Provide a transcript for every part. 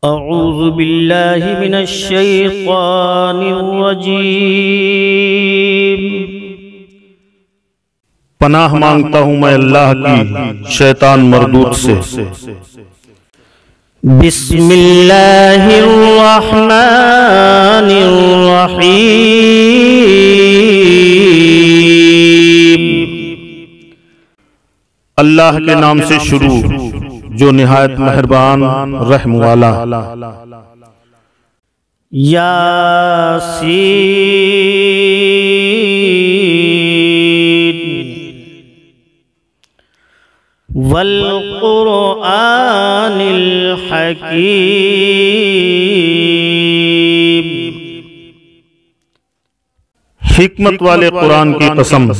اعوذ باللہ من الشیطان الرجیم۔ پناہ مانگتا ہوں میں اللہ کی شیطان مردود سے۔ بسم اللہ الرحمن الرحیم۔ اللہ کے نام سے شروع جو نہایت مہربان رحم والا۔ یاسین والقرآن الحکیم۔ حکمت والے قرآن کی قسم۔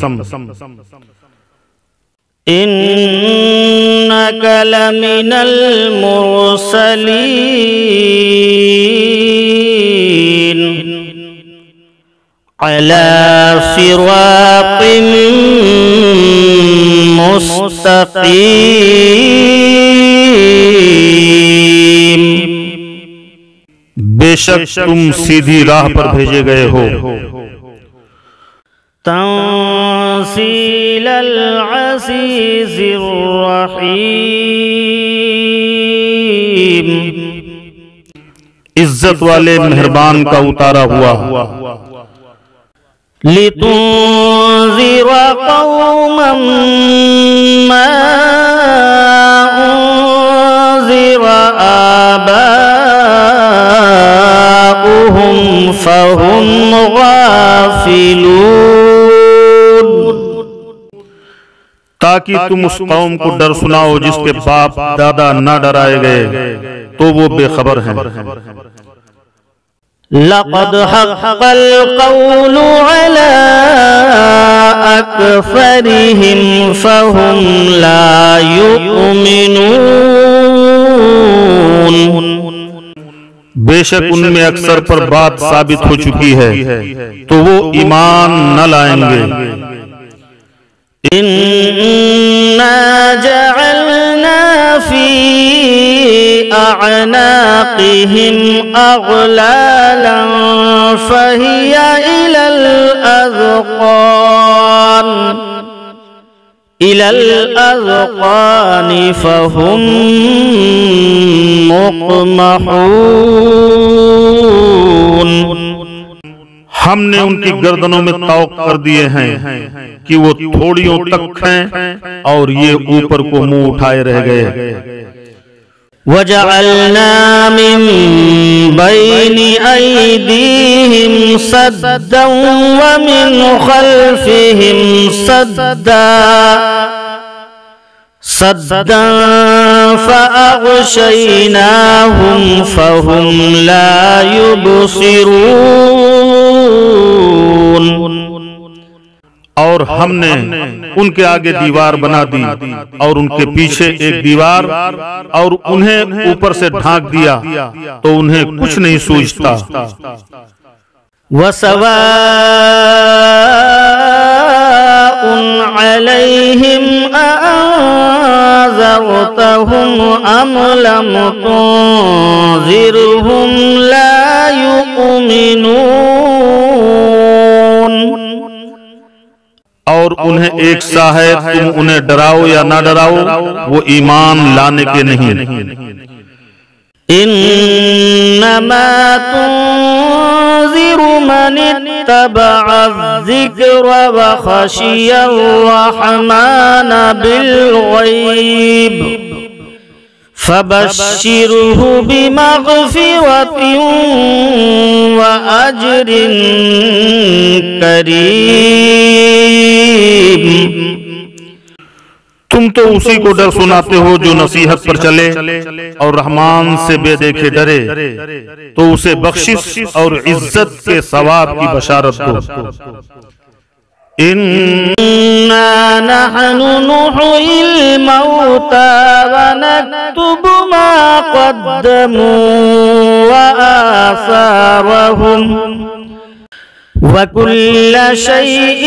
انک لمن المرسلین علی صراط مستقیم۔ بے شک تم سیدھی راہ پر بھیجے گئے ہو۔ تنزیل العزیز الرحیم۔ عزت والے مہربان کا اتارا ہوا۔ لتنذر قوما ما انذر آباؤهم فهم غافلون۔ تاکہ تم اس قوم کو ڈر سناؤ جس کے باپ دادا نہ ڈرائے گئے تو وہ بے خبر ہیں۔ لقد حق القول على أكثرهم فهم لا يؤمنون۔ بے شک ان میں اکثر پر بات ثابت ہو چکی ہے تو وہ ایمان نہ لائیں گے۔ إنا جعلنا في أعناقهم أغلالا فهي إلى الأذقان فهم مقمحون۔ ہم نے ان کی گردنوں میں طوق کر دیے ہیں کہ وہ تھوڑیوں تک ہیں اور یہ اوپر کو منہ اٹھائے رہ گئے۔ وَجَعَلْنَا مِن بَيْنِ أَيْدِيهِمْ سَدًّا وَمِنْ خَلْفِهِمْ سَدًّا فَأَغْشَيْنَاهُمْ فَهُمْ لَا يُبْصِرُونَ۔ اور ہم نے ان کے آگے دیوار بنا دی اور ان کے پیچھے ایک دیوار اور انہیں اوپر سے ڈھانک دیا تو انہیں کچھ نہیں سوچتا۔ وَسَوَاءٌ عَلَيْهِمْ أَأَنذَرْتَهُمْ أَمْ لَمْ تُنذِرْهُمْ لَا يُؤْمِنُونَ۔ اور انہیں ایک سا ہے تم انہیں ڈراؤ یا نہ ڈراؤ وہ ایمان لانے کے نہیں۔ انما تنذر من اتبع الذکر وخشی الرحمن بالغیب فبشرہ بمغفرۃ وأجر کریم۔ تم تو اسی کو ڈر سناتے ہو جو نصیحت پر چلے اور رحمان سے بے دیکھے ڈرے تو اسے بخشش اور عزت کے ثواب کی بشارت دو۔ اِنَّا نَحْنُ نُحْيِي الْمَوْتَى وَنَكْتُبُ مَا قَدَّمُوا وَآثَارَهُمْ وَكُلَّ شَيْءٍ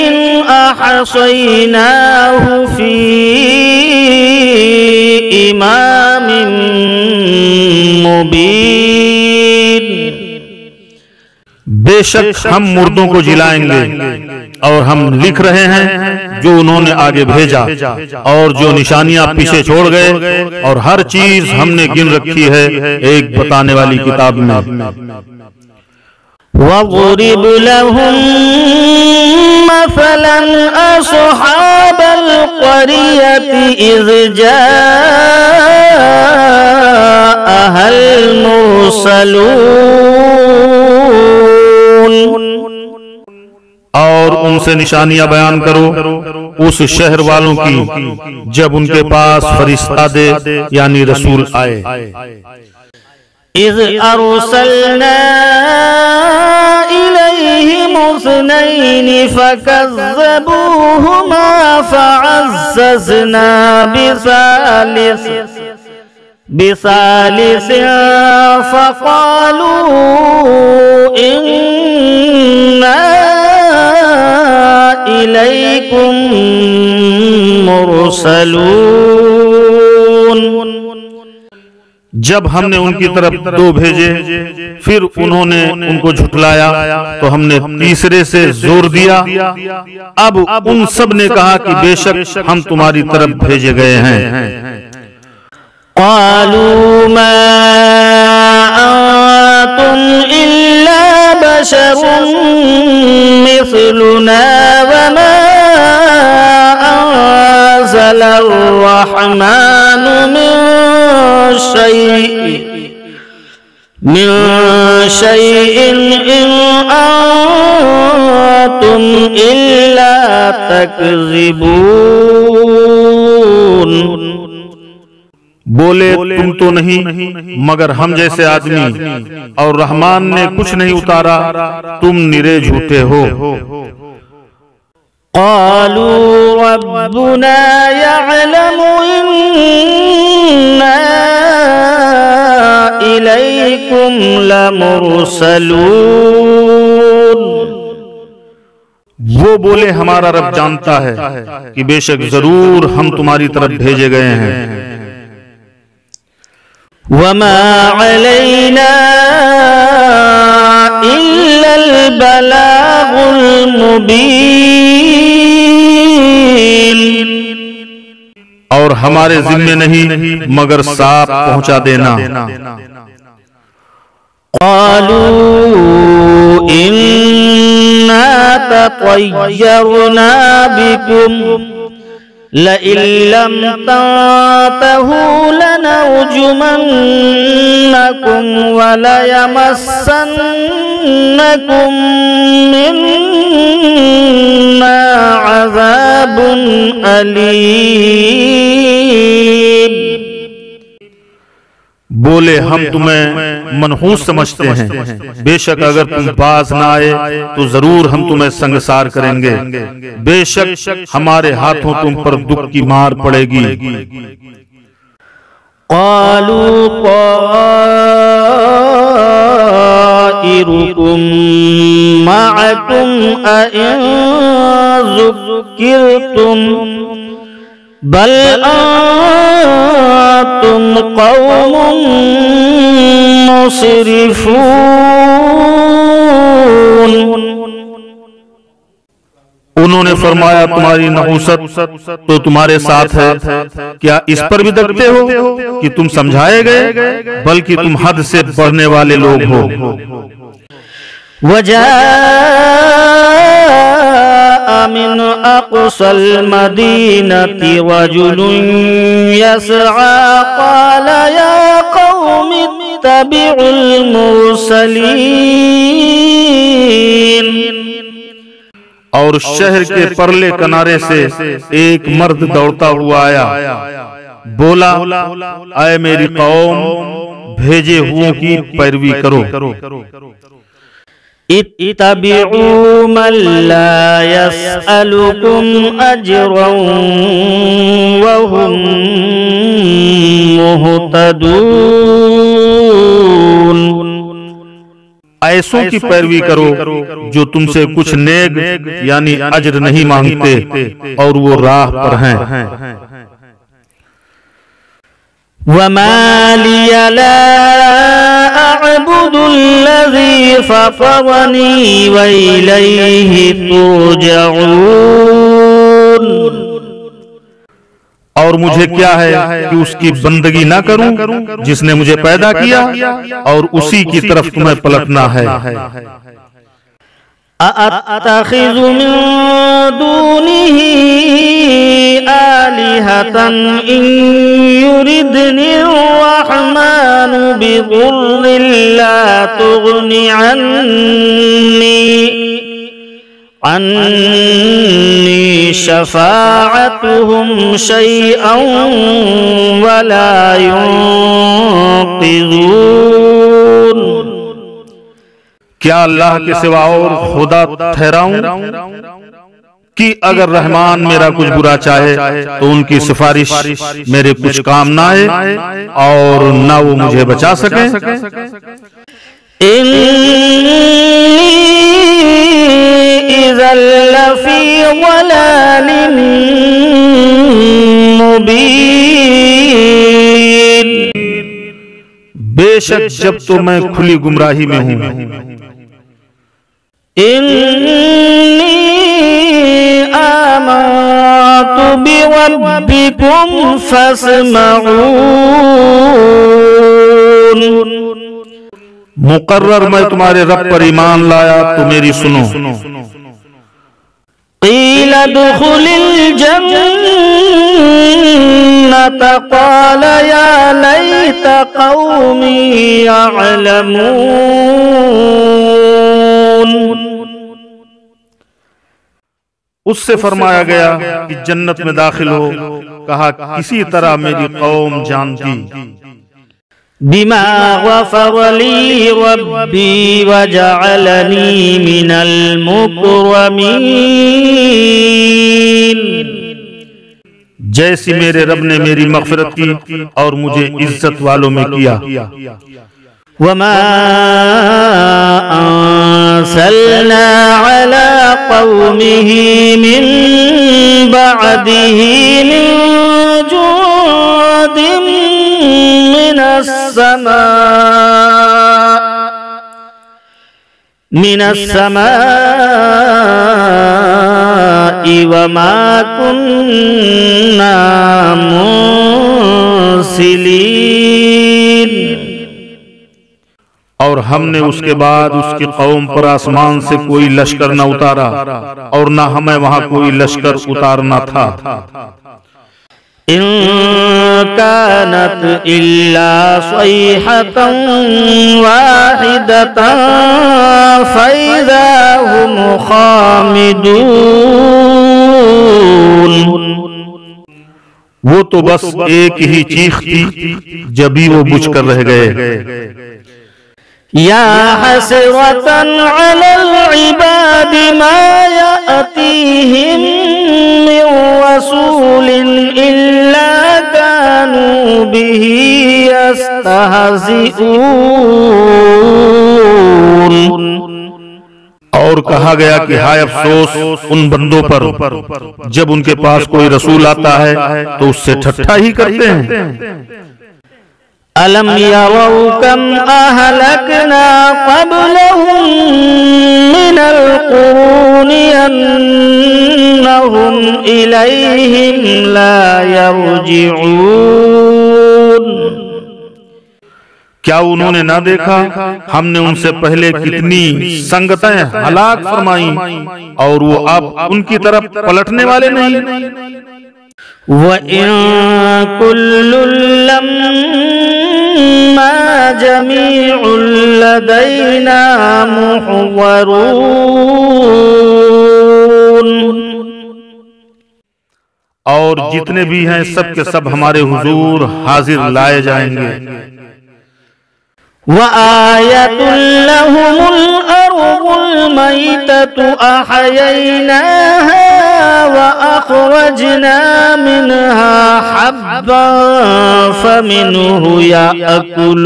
أَحْصَيْنَاهُ فِي إِمَامٍ مُبِينٍ۔ بے شک ہم مردوں کو جلائیں گے اور ہم لکھ رہے ہیں جو انہوں نے آگے بھیجا اور جو نشانیاں پیچھے چھوڑ گئے، اور ہر چیز ہم نے گن رکھی ہے ایک بتانے والی کتاب میں۔ وَاضْرِبْ لَهُم مَّثَلًا أَصْحَابَ الْقَرْيَةِ إِذْ جَاءَهَا الْمُرْسَلُونَ۔ اور ان سے نشانیاں بیان کرو اس شہر والوں کی جب ان کے پاس فرشتادے یعنی رسول آئے۔ اذ ارسلنا الیہم اثنین فکذبوہما فعززنا بثالث فقالوا انا الیکم مرسلون۔ جب ہم نے ان کی طرف دو بھیجے پھر انہوں نے ان کو جھٹلایا تو ہم نے تیسرے سے زور دیا۔ اب ان سب نے کہا کہ بے شک ہم تمہاری طرف بھیجے گئے ہیں۔ قالوا ما انتم الا بشر مثلنا وما انزل الرحمن من شيء إن أنتم إلا تكذبون۔ بولے تم تو نہیں مگر ہم جیسے آدمی، اور رحمان نے کچھ نہیں اتارا، تم نرے جھوٹے ہو۔ قالوا ربنا يعلم إنا إليكم لمرسلون۔ وہ بولے ہمارا رب جانتا ہے کہ بے شک ضرور ہم تمہاری طرف بھیجے گئے ہیں۔ وما علينا إلا البلاغ المبين۔ اور ہمارے ذمے نہیں مگر صاف پہنچا دینا۔ قالوا إنا تطيرنا بكم لئن لم تنتهوا لنرجمنكم وليمسنكم منا عذاب أليم۔ بولے ہم تمہیں منحوس سمجھتے ہیں، بے شک اگر تم باز نہ آئے تو ضرور ہم تمہیں سنگسار کریں گے، بے شک ہمارے ہاتھوں تم پر دکھ کی مار پڑے گی۔ قالوا طائركم معكم أئن ذكرتم بل أنتم قوم مسرفون۔ انہوں نے فرمایا تمہاری نحوست تو تمہارے ساتھ ہے، کیا اس پر بھی ڈرتے ہو کہ تم سمجھائے گئے، بلکہ تم حد سے بڑھنے والے لوگ ہو۔ وجاء من أقصى المدينة رجل يسعى قال يا قوم اتبعوا المرسلين۔ اور شہر کے پرلے کنارے سے ایک مرد دوڑتا ہوا آیا، بولا اے میری قوم بھیجے ہوئوں کی پیروی کرو۔ اتبعوا من لا يسألكم أجرا وهم مهتدون۔ ایسوں کی پیروی کرو جو تم سے کچھ نیک یعنی اجر نہیں مانگتے اور وہ راہ پر ہیں۔ وَمَا لِيَ لَا أَعْبُدُ الَّذِي فَطَرَنِي وَإِلَيْهِ تُرْجَعُونَ، اور مجھے کیا ہے کہ اس کی بندگی نہ کروں جس نے مجھے پیدا کیا اور اسی کی طرف تمہیں پلٹنا ہے۔ أَأَتَّخِذُ مِن دُونِهِ آلِهَةً إِن يُرِدْنِي الرَّحْمَنُ بِضُرٍّ لَّا تُغْنِ عَنِّي شَفَاعَتُهُمْ شَيْئًا وَلَا يُنقِذُونَ۔ کیا اللہ کے سوا اور خدا ٹھہراؤں کہ اگر رحمان میرا کچھ برا چاہے تو ان کی سفارش میرے کچھ کام نہ آئے اور نہ وہ مجھے بچا سکیں۔ إِنِّي إِذًا لَّفِي ضَلَالٍ مُّبِينٍ۔ بے شک جب تو میں کھلی گمراہی میں ہوں۔ إِنِّي آمَنتُ بِرَبِّكُمْ فَاسْمَعُونِ۔ مقرر میں تمہارے رب پر ایمان لایا تو میری سنو۔ قِيلَ ادْخُلِ الْجَنَّةَ قَالَ يَا لَيْتَ قَوْمِي يَعْلَمُونَ۔ اس سے فرمایا گیا کہ جنت میں داخل ہو، کہا کسی طرح میری قوم جانتی۔ بما غفر لي ربي وجعلني من المكرمين۔ جیسی میرے رب نے میری مغفرت کی اور مجھے عزت والوں میں کیا۔ وما أرسلنا على قومه من بعده من جند من السماء وما كنا مرسلين۔ اور ہم نے اس کے بعد اس کی قوم پر آسمان سے کوئی لشکر نہ اتارا اور نہ ہمیں وہاں کوئی لشکر اتارنا تھا۔ إن كانت إلا صيحة واحدة فإذا هم خامدون۔ وہ تو بس ایک ہی چیخ تھی جبھی وہ بجھ کر رہ گئے۔ يا حسرة على العباد ما يأتيهم من رسول إلا كانوا به يستهزئون۔ اور کہا گیا کہ ہائے افسوس ان بندوں پر جب ان کے پاس کوئی رسول آتا ہے تو اس سے ٹھٹھا ہی کرتے ہیں۔ أَلَمْ يَرَوْا كَمْ أَهْلَكْنَا قَبْلَهُمْ مِنَ الْقُرُونِ أَنَّهُمْ إِلَيْهِمْ لَا يَرْجِعُونَ۔ کیا انہوں نے نہ دیکھا ہم نے ان سے پہلے کتنی سنگتیں ہلاک فرمائیں اور وہ اب ان کی طرف پلٹنے والے نہیں۔ وَإِن كُلٌّ لَّمَّا جَمِيعٌ لَّدَيْنَا مُحْضَرُونَ۔ اور جتنے بھی ہیں سب کے سب ہمارے حضور حاضر لائے جائیں گے۔ وَآيَةٌ لَّهُمُ الْأَرْضُ الْمَيْتَةُ أَحْيَيْنَاهَا وَأَخْرَجْنَا مِنْهَا حَبًّا فَمِنْهُ يَأْكُلُونَ۔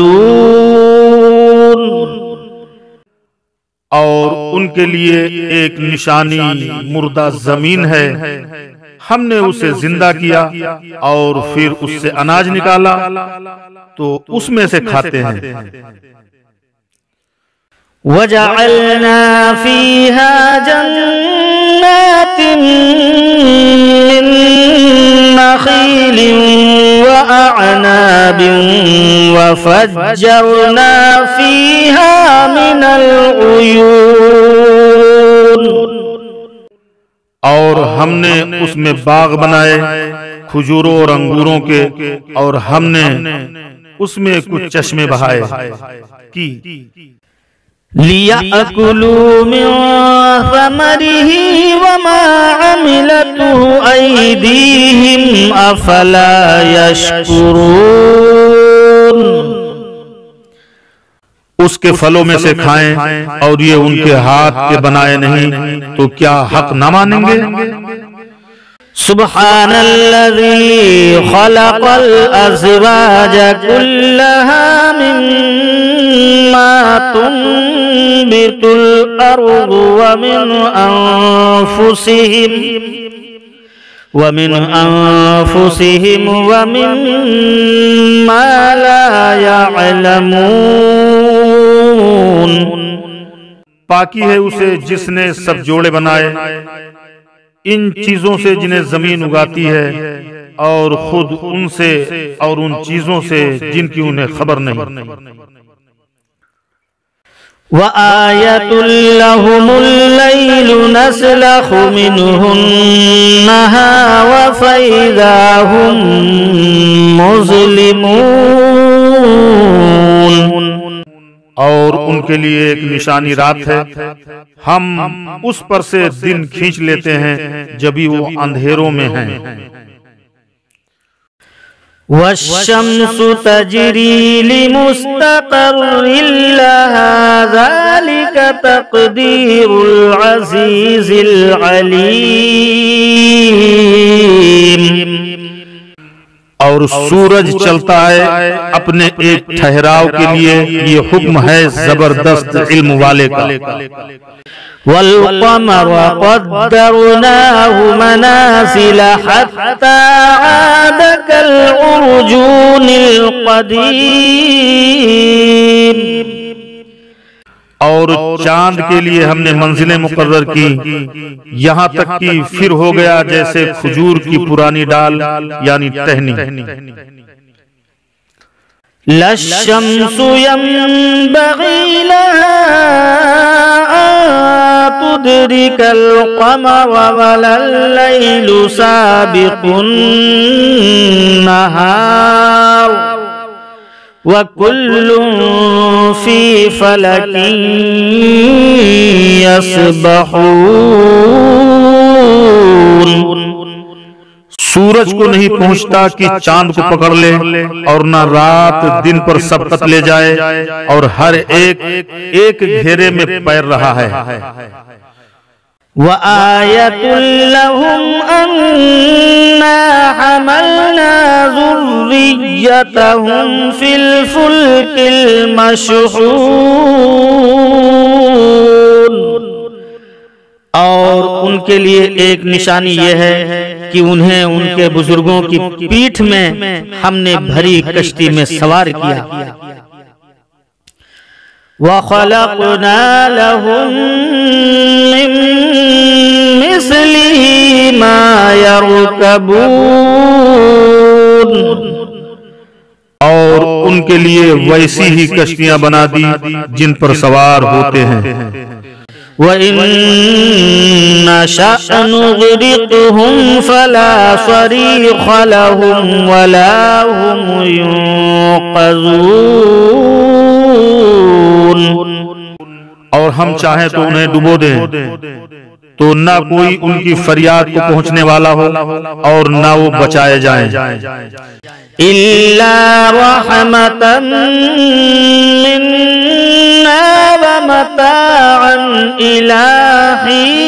اور ان کے لیے ایک نشانی مردہ زمین ہے، ہم نے اسے زندہ کیا اور پھر اس سے اناج نکالا تو اس میں سے کھاتے ہیں۔ وَجَعَلْنَا فِيهَا جَنَّاتٍ مِّن نَخِيلٍ وَأَعْنَابٍ وَفَجَّرْنَا فِيهَا مِنَ الْعُيُونِ، اور ہم نے اس میں باغ بنائے کھجوروں اور انگوروں کے، اور ہم نے اس میں کچھ چشمے بہائے کی لِيَأْكُلُوا مِن ثَمَرِهِ وَمَا عَمِلَتْهُ أَيْدِيهِمْ أَفَلَا يَشْكُرُونَ، اس کے پھلوں میں سے کھائیں اور یہ ان کے ہاتھ کے بنائے نہیں تو کیا حق نہ مانیں گے؟ سبحان الذي خلق الأزواج كلها مما تنبت الأرض ومن أنفسهم ومما لا يعلمون، پاکی ہے اسے جس نے سب جوڑے بنائے ان چیزوں سے جنہیں زمین اگاتی ہے، اور خود ان سے اور ان چیزوں سے جن کی انہیں خبر نہیں۔ وَآيَةٌ لَهُمُ اللَّيْلُ نَسْلَخُ مِنْهُ النَّهَارَ فَإِذَا هُمْ مُظْلِمُونَ، اور ان کے لیے ایک نشانی رات ہے، ہم اس پر سے دن کھینچ لیتے ہیں جبھی وہ اندھیروں میں ہیں۔ وَالشَّمْسُ تَجْرِي لِمُسْتَقَرٍّ لَهَا ذَلِكَ تَقْدِيرُ الْعَزِيزِ الْعَلِيمِ، اور سورج چلتا ہے اپنے ایک ٹھہراؤ کے لیے، یہ حکم ہے زبردست علم والے کا۔ وَالْقَمَرَ قَدَّرْنَاهُ مَنَازِلَ حَتَّى عَادَ كَالْعُرْجُونِ الْقَدِيمِ، اور چاند کے لیے ہم نے منزلیں مقرر کی یہاں تک کہ پھر ہو گیا جیسے کھجور کی پرانی ڈال یعنی ٹہنی۔ لا الشمس ينبغي لها أن تدرك القمر ولا الليل سابق النهار وكل في فلك يسبحون، سورج کو نہیں پہنچتا کہ چاند کو پکڑ لے، اور نہ رات دن پر سبقت لے جائے، اور ہر ایک ایک گھیرے میں پیر رہا ہے۔ وَآيَةٌ لَهُمْ أَنَّا حَمَلْنَا ذُرِّيَّتَهُمْ فِي الْفُلْكِ الْمَشْحُونِ، اور ان کے لیے ایک نشانی یہ ہے کہ انہیں ان کے بزرگوں کی پیٹھ میں ہم نے بھری کشتی میں سوار کیا۔ وَخَلَقْنَا لَهُم مِّن مِّثْلِهِ مَا يَرْكَبُونَ، اور ان کے لیے ویسی ہی کشتیاں بنا دی جن پر سوار ہوتے ہیں۔ وَإِن نَّشَأْ نُغْرِقْهُمْ فَلَا صَرِيخَ لَهُمْ وَلَا هُمْ يُنقَذُونَ، اور ہم چاہیں تو انہیں ڈبو دیں تو نہ کوئی ان کی فریاد کو پہنچنے والا ہو اور نہ وہ بچائے جائیں۔ إِلَّا رَحْمَةً مِّنَّا وَمَتَاعًا إِلَىٰ حِينٍ،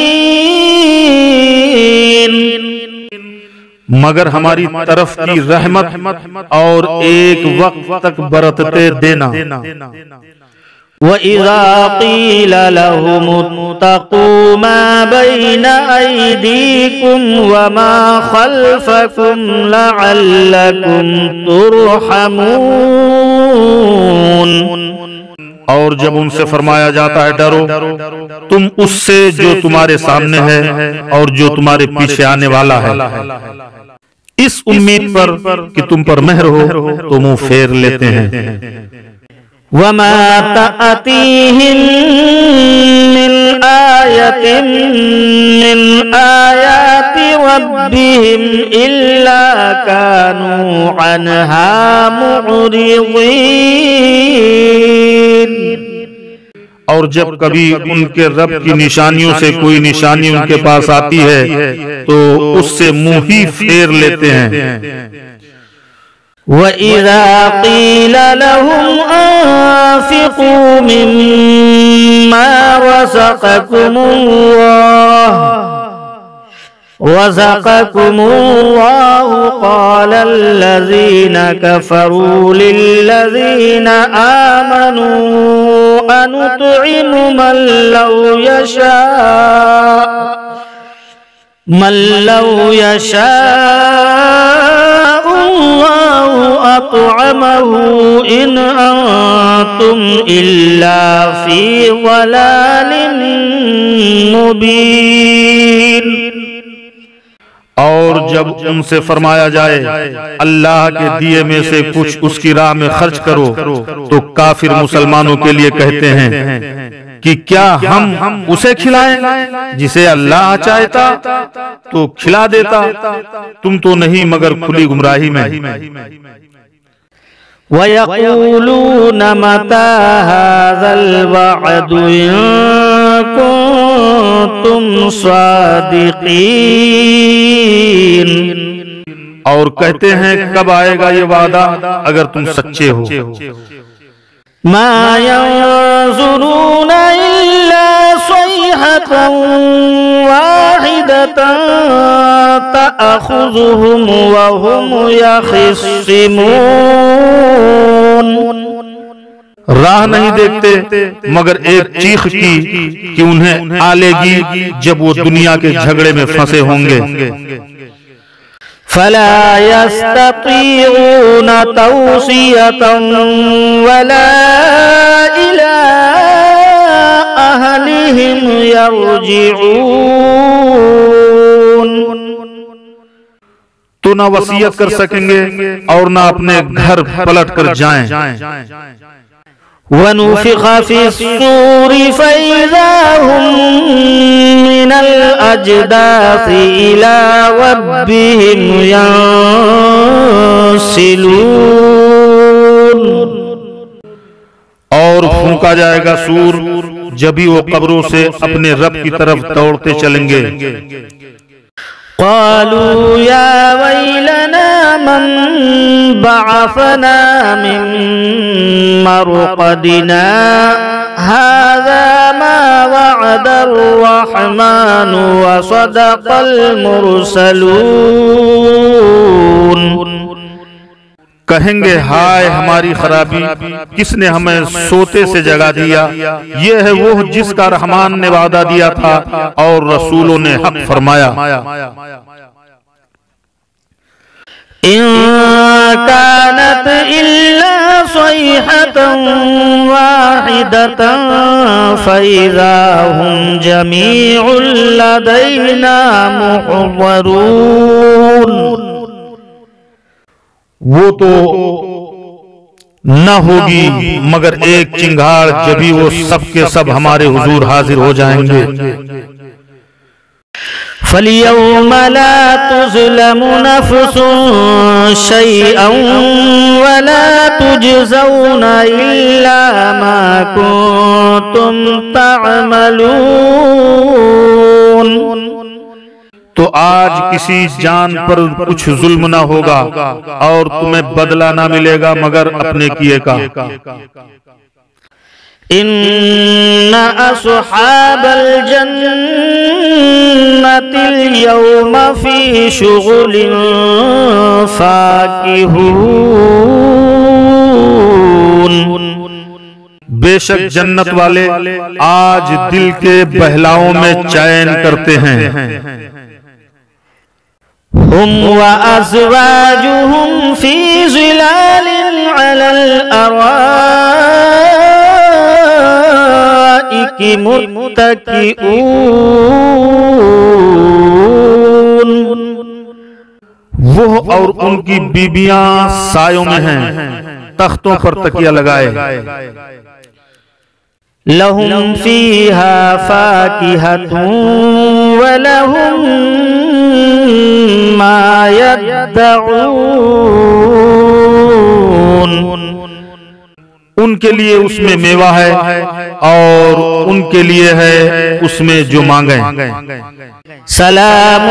مگر ہماری طرف کی رحمت اور ایک وقت تک برتتے دینا۔ وَإِذَا قِيلَ لَهُمُ اتَّقُوا مَا بَيْنَ أَيْدِيكُمْ وَمَا خَلْفَكُمْ لَعَلَّكُمْ تُرْحَمُونَ، اور جب ان سے فرمایا جاتا ہے ڈرو تم اس سے جو تمہارے سامنے ہے اور جو تمہارے پیچھے آنے والا ہے، اس امید پر کہ تم پر مہر ہو تو منہ پھیر لیتے ہیں۔ وَمَا تَأْتِيهِم مِّنْ آيَةٍ مِّنْ آيَاتِ رَبِّهِمْ إِلَّا كَانُوا عَنْهَا مُعْرِضِينَ، اور جب کبھی ان کے رب کی نشانیوں سے کوئی نشانی ان کے پاس آتی ہے تو اس سے منہ ہی پھیر لیتے ہیں۔ وَإِذَا قِيلَ لَهُمْ أَنفِقُوا مِمَّا رَزَقَكُمُ اللَّهُ قَالَ الَّذِينَ كَفَرُوا لِلَّذِينَ آمَنُوا أَنُطْعِمُ مَن لَّوْ يَشَاءُ اللَّهُ أَطْعَمَهُ إِنْ أَنتُمْ إِلَّا فِي ضَلَالٍ مُبِينٍ۔ اور جب ان سے فرمایا جائے اللہ کے دیے میں سے کچھ اس کی راہ میں خرچ کرو تو کافر مسلمانوں کے لیے کہتے ہیں کہ کیا ہم اسے کھلائیں جسے اللہ چاہتا تو کھلا دیتا، تم تو نہیں مگر کھلی گمراہی میں۔ وَيَقُولُونَ مَتَى هَذَا الْوَعْدُ إِن كُنتُمْ صَادِقِينَ، اور کہتے ہیں کب آئے گا یہ وعدہ اگر تم سچے ہو۔ مَا يَنظُرُونَ إِلَّا صَيْحَةً وَاحِدَةً تَأْخُذُهُمْ وَهُمْ يَخِصِّمُونَ، راہ نہیں دیکھتے مگر ایک چیخ کی کہ انہیں آ لے گی جب وہ دنیا کے جھگڑے میں پھنسے ہوں گے۔ فَلَا يَسْتَطِيعُونَ تَوْصِيَةً وَلَا إِلَىٰ أَهْلِهِمْ يَرْجِعُونَ، تو نہ وصیت کر سکیں گے اور نہ اپنے گھر پلٹ کر جائیں۔ وَنُفِخَ فِي الصُّورِ فَإِذَا هُم مِّنَ الْأَجْدَاثِ إِلَىٰ رَبِّهِمْ يَنسِلُونَ، اور پھونکا جائے گا سور، جبھی وہ قبروں سے اپنے رب کی طرف دوڑتے چلیں گے۔ قالوا يا ويلنا من بعثنا من مرقدنا هذا ما وعد الرحمن وصدق المرسلون۔ کہیں گے ہائے ہماری خرابی، کس نے ہمیں سوتے سے جگا دیا، یہ ہے وہ جس کا رحمان نے وعدہ دیا تھا اور رسولوں نے حق فرمایا۔ إن كانت إلا صيحة واحدة فإذا هم جميع لدينا محضرون، وہ تو نہ ہوگی مگر ایک چنگھاڑ، جبھی وہ سب کے سب ہمارے حضور حاضر ہو جائیں گے۔ فَالْيَوْمَ لَا تُظْلَمُ نَفْسٌ شَيْئًا وَلَا تُجْزَوْنَ إِلَّا مَا كُنتُمْ تَعْمَلُونَ، تو آج کسی جان پر کچھ ظلم نہ ہوگا اور تمہیں بدلہ نہ ملے گا مگر اپنے کیے کا۔ إن أصحاب الجنة اليوم في شغل فاكهون، بے شک جنت والے آج دل کے بہلاؤں میں چین کرتے ہیں. هم وأزواجهم في ظلال على الأرائك متكئون. وہ اور ان کی بیبیاں سایوں میں ہیں، تختوں پر تکیہ لگائے. لهم فيها فاكهة ولهم ما يدعون. ان کے لیے اس میں میوہ ہے اور ان کے لیے ہے اس میں جو مانگیں. سلام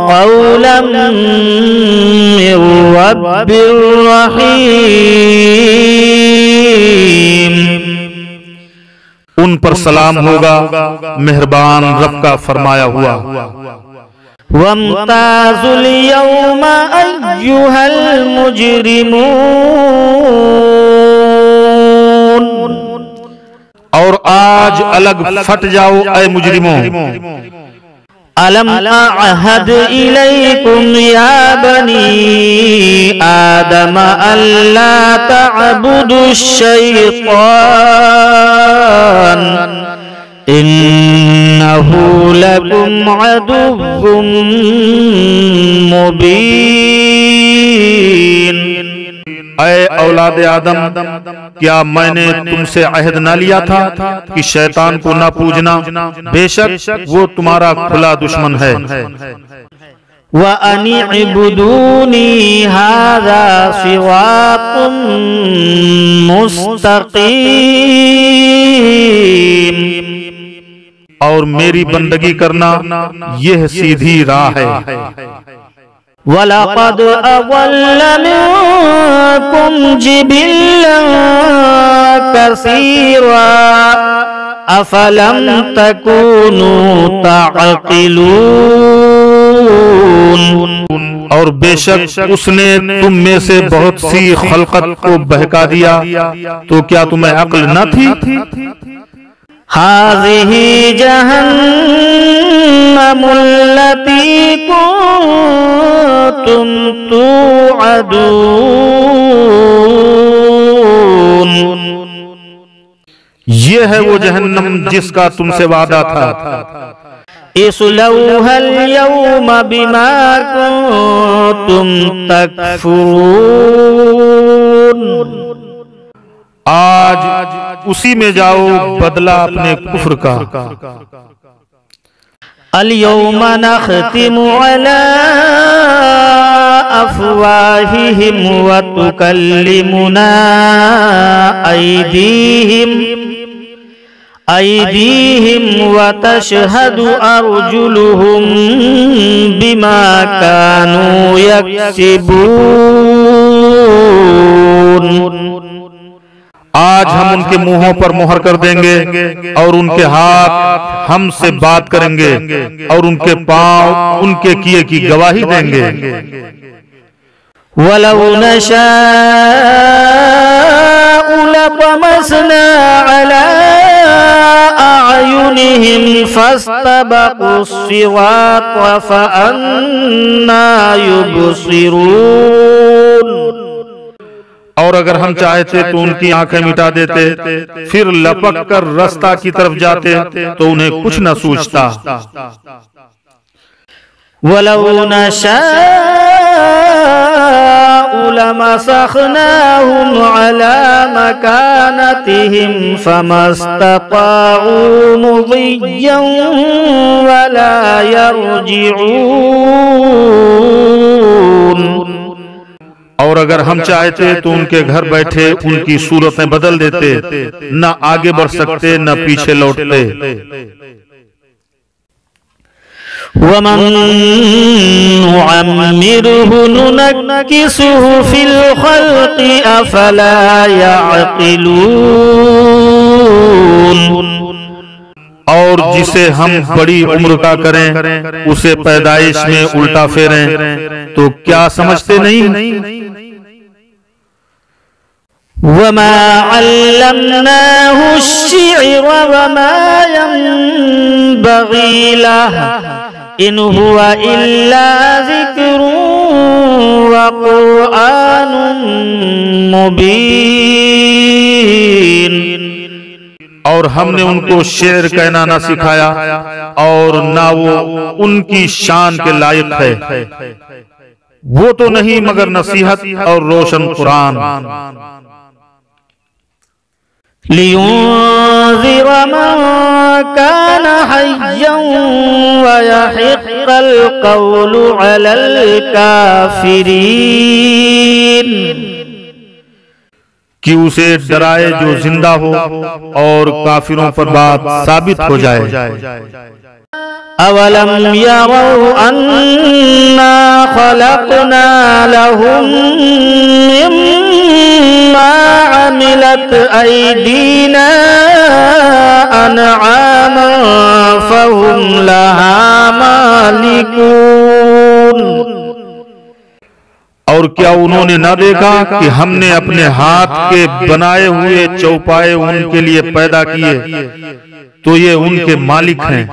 قولا من رب رحیم. ان پر سلام ہوگا مہربان رب کا فرمایا ہوا. وامتازوا اليوم أيها المجرمون. اور آج الگ پھٹ جاؤ اے مجرموں. ألم أعهد إليكم يا بني آدم ألا تعبدوا الشيطان إنه لكم عدو مبين. اے اولاد آدم، کیا میں نے تم سے عہد نہ لیا تھا کہ شیطان کو نہ پوجنا؟ بے شک وہ تمہارا کھلا دشمن ہے. وَأَنِ اعْبُدُونِي هَذَا صِرَاطٌ مُسْتَقِيمٌ. اور میری بندگی کرنا یہ سیدھی راہ ہے. وَلَقَدْ أَضَلَّ مِنكُمْ جِبِلًّا كَثِيرًا أَفَلَمْ تَكُونُوا تَعْقِلُونَ. اور بے شک اس نے تم میں سے بہت سی خلقت کو بہکا دیا، تو کیا تمہیں عقل نہ تھی؟ هذه جهنم التي كنتم توعدون. یہ ہے وہ جہنم جس کا تم سے وعدہ تھا. اصلوها اليوم بما كنتم تكفرون. آج اسی میں جاؤ بدلہ اپنے کفر کا. اليوم نختم على أفواههم وتكلمنا أيديهم وتشهد أرجلهم بما كانوا يكسبون. آج ہم ان کے منہوں پر مہر کر دیں گے اور ان کے ہاتھ ہم سے بات کریں گے اور ان کے پاؤں ان کے کیے کی گواہی دیں گے. وَلَوْ نَشَاءُ لَطَمَسْنَا عَلَىٰ أَعْيُنِهِمْ فَاسْتَبَقُوا الصِّرَاطَ فَأَنَّىٰ يُبْصِرُونَ. اور اگر ہم چاہتے تو ان کی آنکھیں مٹا دیتے، پھر لپک کر رستہ کی طرف جاتے تو انہیں کچھ نہ سوچتا. وَلَوْ نَشَاءُ لَمَسَخْنَاهُمْ عَلَىٰ مَكَانَتِهِمْ فَمَا اسْتَطَاعُوا مُضِيًّا وَلَا يَرْجِعُونَ. اور اگر ہم چاہتے تو ان کے گھر بیٹھے ان کی صورتیں بدل دیتے، نہ آگے بڑھ سکتے نہ پیچھے لوٹتے. وَمَن نُعَمِّرْهُ نُنَكِّسُهُ فِي الْخَلْقِ أَفَلَا يَعْقِلُونَ. اور جسے ہم بڑی عمر کا کریں اسے پیدائش میں الٹا پھیریں تو کیا سمجھتے نہیں؟ وما علمناه الشعر وما ينبغي له إن هو إلا ذكر وقرآن مبين. اور ہم نے ان کو شعر کہنا نہ سکھایا اور نہ وہ ان کی شان کے لائق ہے. وہ تو نہیں مگر نصیحت اور روشن قرآن. لِيُنذِرَ مَن كَانَ حَيًّا وَيَحِقَّ الْقَوْلُ عَلَى الْكَافِرِينَ. کہ اسے ڈرائے جو زندہ ہو اور کافروں پر بات ثابت ہو جائے. أَوَلَمْ يَرَوْا أَنَّا خَلَقْنَا لَهُم مِّمَّا عَمِلَتْ أَيْدِينَا أَنْعَامًا فَهُمْ لَهَا مَالِكُونَ. اور کیا انہوں نے نہ دیکھا کہ ہم نے اپنے ہاتھ کے بنائے ہوئے چوپائے ان کے لیے پیدا کیے تو یہ ان کے مالک ہیں.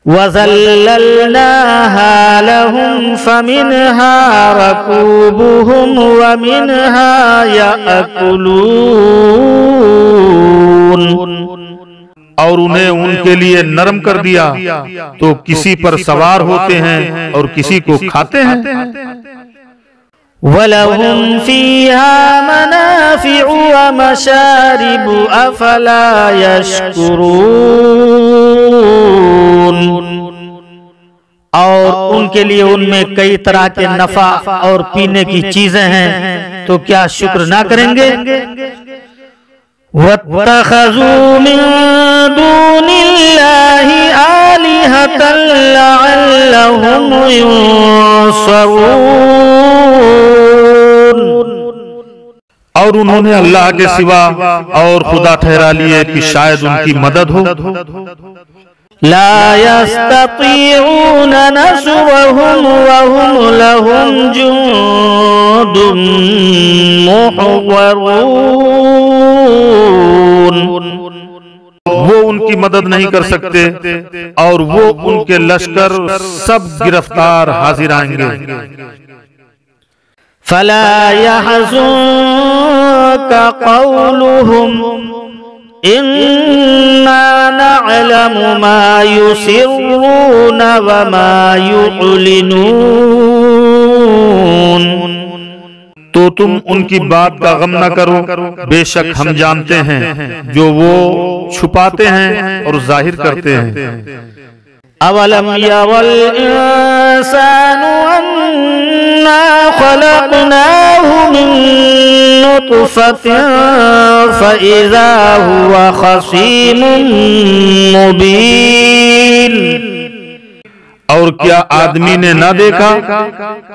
وَذَلَّلْنَاهَا لَهُمْ فَمِنْهَا رَكُوبُهُمْ وَمِنْهَا يَأْكُلُونَ. اور انہیں ان کے لیے نرم کر دیا تو کسی پر سوار ہوتے ہیں اور کسی کو کھاتے ہیں. وَلَهُمْ فِيهَا مَنَافِعُ وَمَشَارِبُ أَفَلَا يَشْكُرُونَ. اور ان کے لیے ان میں کئی طرح کے نفع اور پینے کی چیزیں ہیں تو کیا شکر نہ کریں گے؟ وَاتَّخَذُوا مِن دُونِ اللَّهِ آلِهَةً لَعَلَّهُمْ يُنصَرُونَ. اور انہوں نے اللہ کے سوا اور خدا ٹھہرا لیے کہ شاید ان کی مدد ہو. لا يستطيعون نصرهم وهم لهم جند محضرون. وہ ان کی مدد نہیں کر سکتے اور وہ ان کے لشکر سب گرفتار حاضر آئیں گے. فلا يحزنك قولهم إنا نعلم ما يسرون وما يعلنون. تو تم ان کی بات کا غم نہ کرو، بے شک ہم جانتے ہیں جو وہ چھپاتے ہیں اور ظاہر کرتے ہیں. أَوَلَمْ يَرَ الْإِنسَانُ أَنَّا خَلَقْنَاهُ مِن نُّطْفَةٍ فَإِذَا هُوَ خَصِيمٌ مُّبِينٌ. اور کیا آدمی نے نہ دیکھا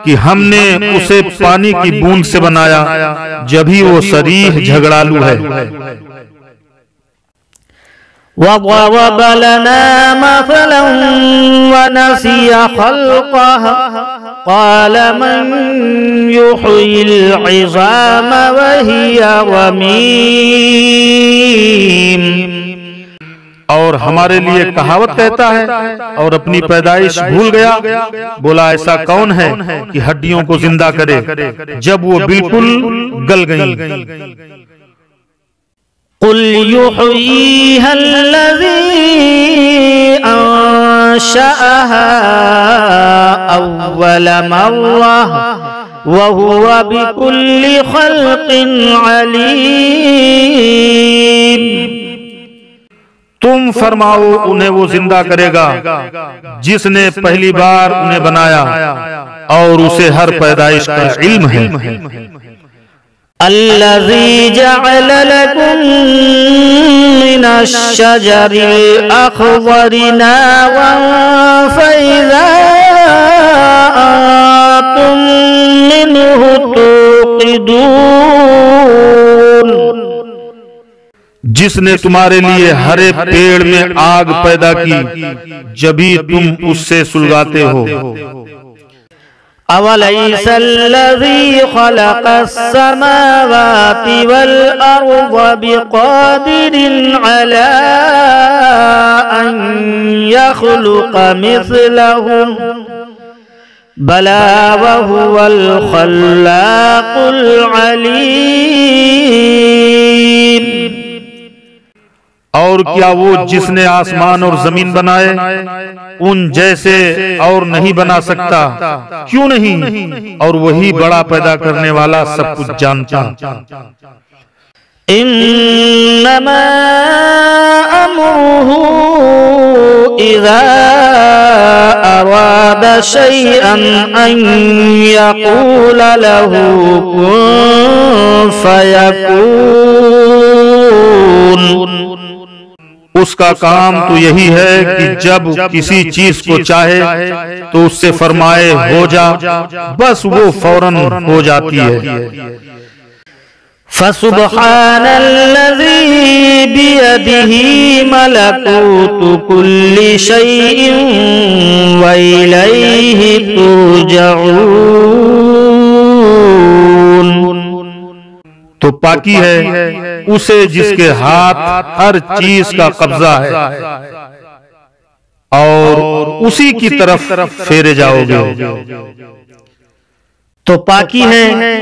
کہ ہم نے اسے پانی کی بوند سے بنایا جبھی وہ صریح جھگڑالو ہے. وَضَرَبَ لَنَا مَثَلًا وَنَسِيَ خَلْقَهُ قَالَ مَنْ يُحْيِي الْعِظَامَ وَهِيَ رَمِيمٌ. اور ہمارے لیے کہاوت کہتا ہے اور اپنی پیدائش بھول گیا. بولا ایسا کون ہے کہ ہڈیوں کو زندہ کرے جب وہ بالکل گل گئیں. قُلْ يُحْيِيهَا الَّذِي أَنشَأَهَا أَوَّلَ مَرَّةٍ وَهُوَ بِكُلِّ خَلْقٍ عَلِيمٌ. تم فرماؤ انہیں وہ زندہ کرے گا جس نے پہلی بار انہیں بنایا اور اسے ہر پیدائش کا علم ہے. الذي جعل لكم من الشجر الأخضر نارا فإذا أنتم منه توقدون. جس نے تمہارے لیے ہرے پیڑ میں آگ پیدا کی جبھی تم اس سے سلگاتے ہو. أوليس الذي خلق السماوات والأرض بقادر على أن يخلق مثلهم بلى وهو الخلاق العليم۔ اور کیا وہ جس نے آسمان اور زمین بنائے ان جیسے اور نہیں بنا سکتا؟ کیوں نہیں؟ اور وہی بڑا پیدا کرنے والا سب کچھ جانتا۔ انما امره اذا اراد شيئا ان يقول له كن فيكون۔ اس کا کام تو یہی ہے کہ جب کسی چیز کو چاہے تو اس سے فرمائے ہو جا، بس وہ فوراً ہو جاتی ہے۔ فسبحان الذي بيده ملكوت كل شيء وإليه ترجعون۔ تو پاکی ہے اسے جس کے ہاتھ ہر چیز کا قبضہ ہے اور اسی کی طرف پھیرے جاؤ گے۔ تو پاکی ہے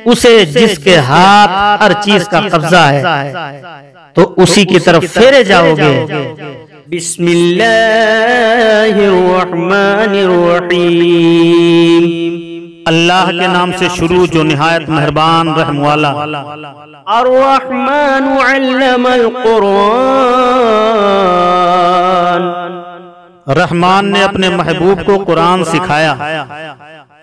اسے جس کے ہاتھ ہر چیز کا قبضہ ہے تو اسی کی طرف پھیرے جاؤ گے۔ بسم اللہ الرحمن الرحیم۔ اللہ کے نام سے شروع جو نہایت مہربان رحم والا۔ الرحمن علم القرآن۔ رحمان نے اپنے محبوب کو قرآن سکھایا۔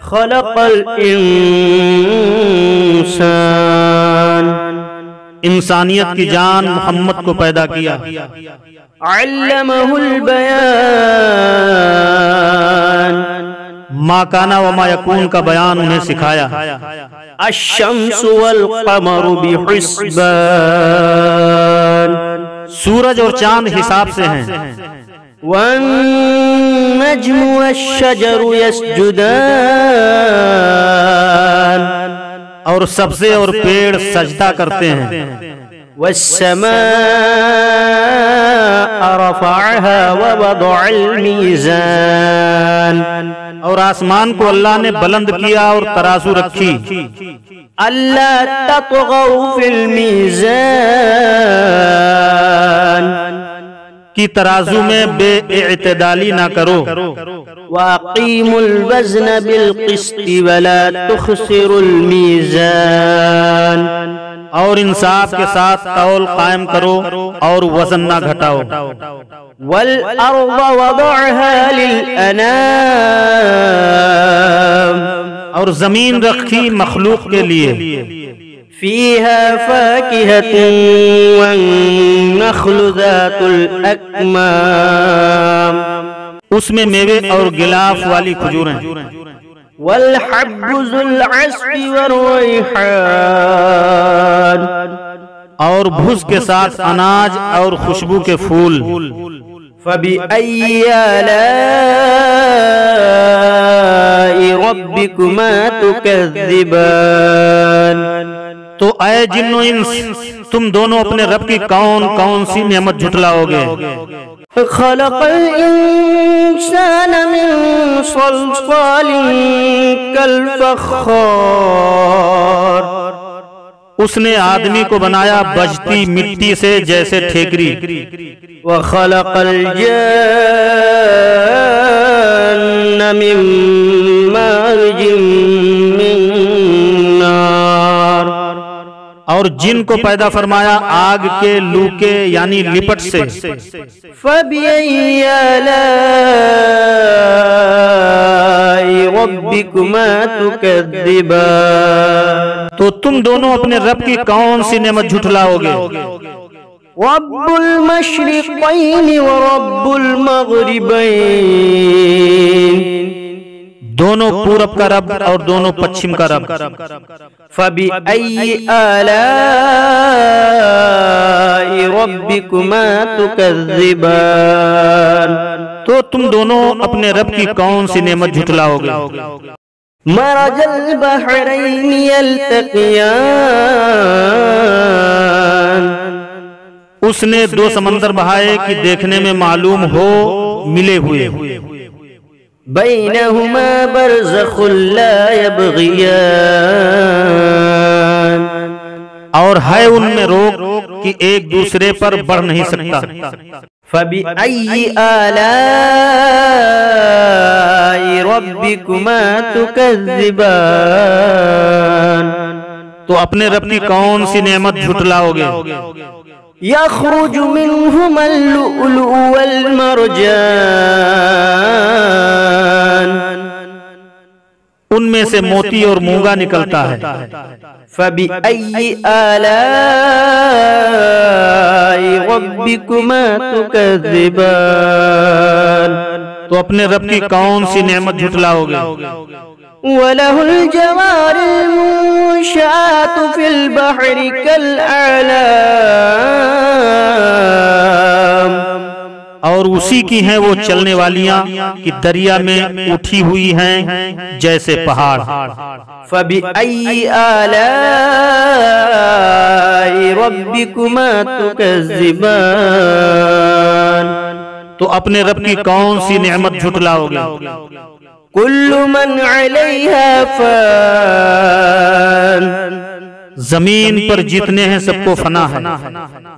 خلق الانسان۔ انسانیت کی جان محمد کو پیدا کیا۔ علمہ البیان۔ ما کانا وما یکون کا بیان انہیں سکھایا۔ الشمس والقمر بحسبان۔ سورج اور چاند حساب سے ہیں۔ والنجم والشجر يسجدان۔ اور سبزے اور پیڑ سجدہ کرتے ہیں۔ والسماء رفعها ووضع الميزان۔ اور آسمان کو اللہ نے بلند کیا اور ترازو رکھی۔ اللہ تطغوا فی المیزان۔ کی ترازو میں بے اعتدالی نہ کرو۔ وَأَقِيمُوا الْوَزْنَ بِالْقِسْطِ وَلَا تُخْسِرُوا الْمِيزَانَ۔ اور انصاف کے ساتھ تول قائم کرو اور وزن نہ گھٹاؤ۔ وَالْأَرْضَ وَضَعَهَا لِلْأَنَامِ۔ اور زمین رکھی مخلوق کے لیے۔ فِيهَا فَاكِهَةٌ وَالنَّخْلُ ذَاتُ الْأَكْمَامِ۔ اس میں میوے اور غلاف والی کھجوریں۔ والحب ذو العصف والریحان۔ اور بھس کے ساتھ اناج اور خوشبو کے پھول۔ فبأي آلاء ربكما تكذبان۔ تو اے جن و انس تم دونوں اپنے رب کی کون کون سی نعمت جھٹلاؤ گے؟ خلق الانسان من صلصال كالفخار۔ اس نے آدمی کو بنایا بجتی مٹی سے جیسے ٹھیکری۔ وخلق الجان من مارج من نار۔ اور جن کو پیدا فرمایا آگ کے لوکے یعنی لپٹ سے۔ فَبِأَيِّ آلَاءِ رَبِّكُمَا تُكَذِّبَانِ۔ تو تم دونوں اپنے رب کی کون سی نعمت جھٹلاؤ گے؟ رب المشرقین ورب المغربین۔ دونوں پورب کا رب اور دونوں پچھم کا رب۔ فَبِأَيِّ آلَاءِ رَبِّكُمَا تُكَذِّبَانِ۔ تو تم دونوں اپنے رب کی کون سی نعمت جھٹلاؤ گے؟ مرج البحرين يلتقيان اس نے دو سمندر بہائے کہ دیکھنے میں معلوم ہو ملے ہوئے، بينهما برزخ لا يبغيان اور ہے ان میں روک کہ ایک دوسرے پر بڑھ نہیں سکتا۔ فبأي آلاء ربكما تكذبان تو اپنے رب کی کون سی نعمت جھٹلاؤ گے؟ يخرج منهما اللؤلؤ والمرجان ان میں سے موتی اور مونگا نکلتا ہے۔ فبأي آلاء ربكما تكذبان تو اپنے رب کی کون سی نعمت جھٹلاؤ گے؟ وله الجوار المنشآت في البحر كالأعلام اور اسی کی ہیں وہ چلنے والیاں کہ دریا میں اٹھی ہوئی ہیں جیسے پہاڑ۔ فبأي آلاء ربكما تكذبان تو اپنے رب کی کون سی نعمت جھٹلاؤ گے؟ كل من عليها فان زمین پر جتنے ہیں سب کو فنا ہے،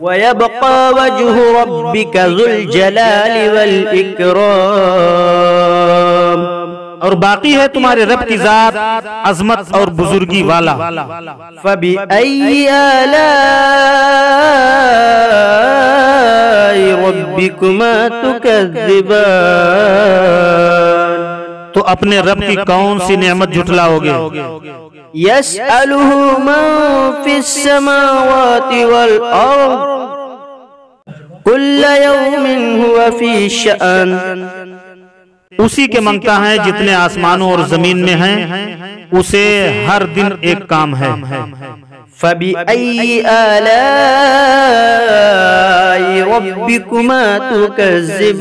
ويبقى وجه ربك ذو الجلال والإكرام اور باقی ہے تمہارے رب کی ذات عظمت اور بزرگی والا۔ فبأي آلاء ربكما تكذبان تو اپنے رب کی کون سی نعمت جھٹلاؤ گے؟ يسأله من في السماوات والأرض كل يوم هو في شأن اسی کے منگتا ہے جتنے آسمانوں اور زمین میں ہیں، اسے ہر دن ایک کام ہے۔ فبأي آلاء ربكما تكذبان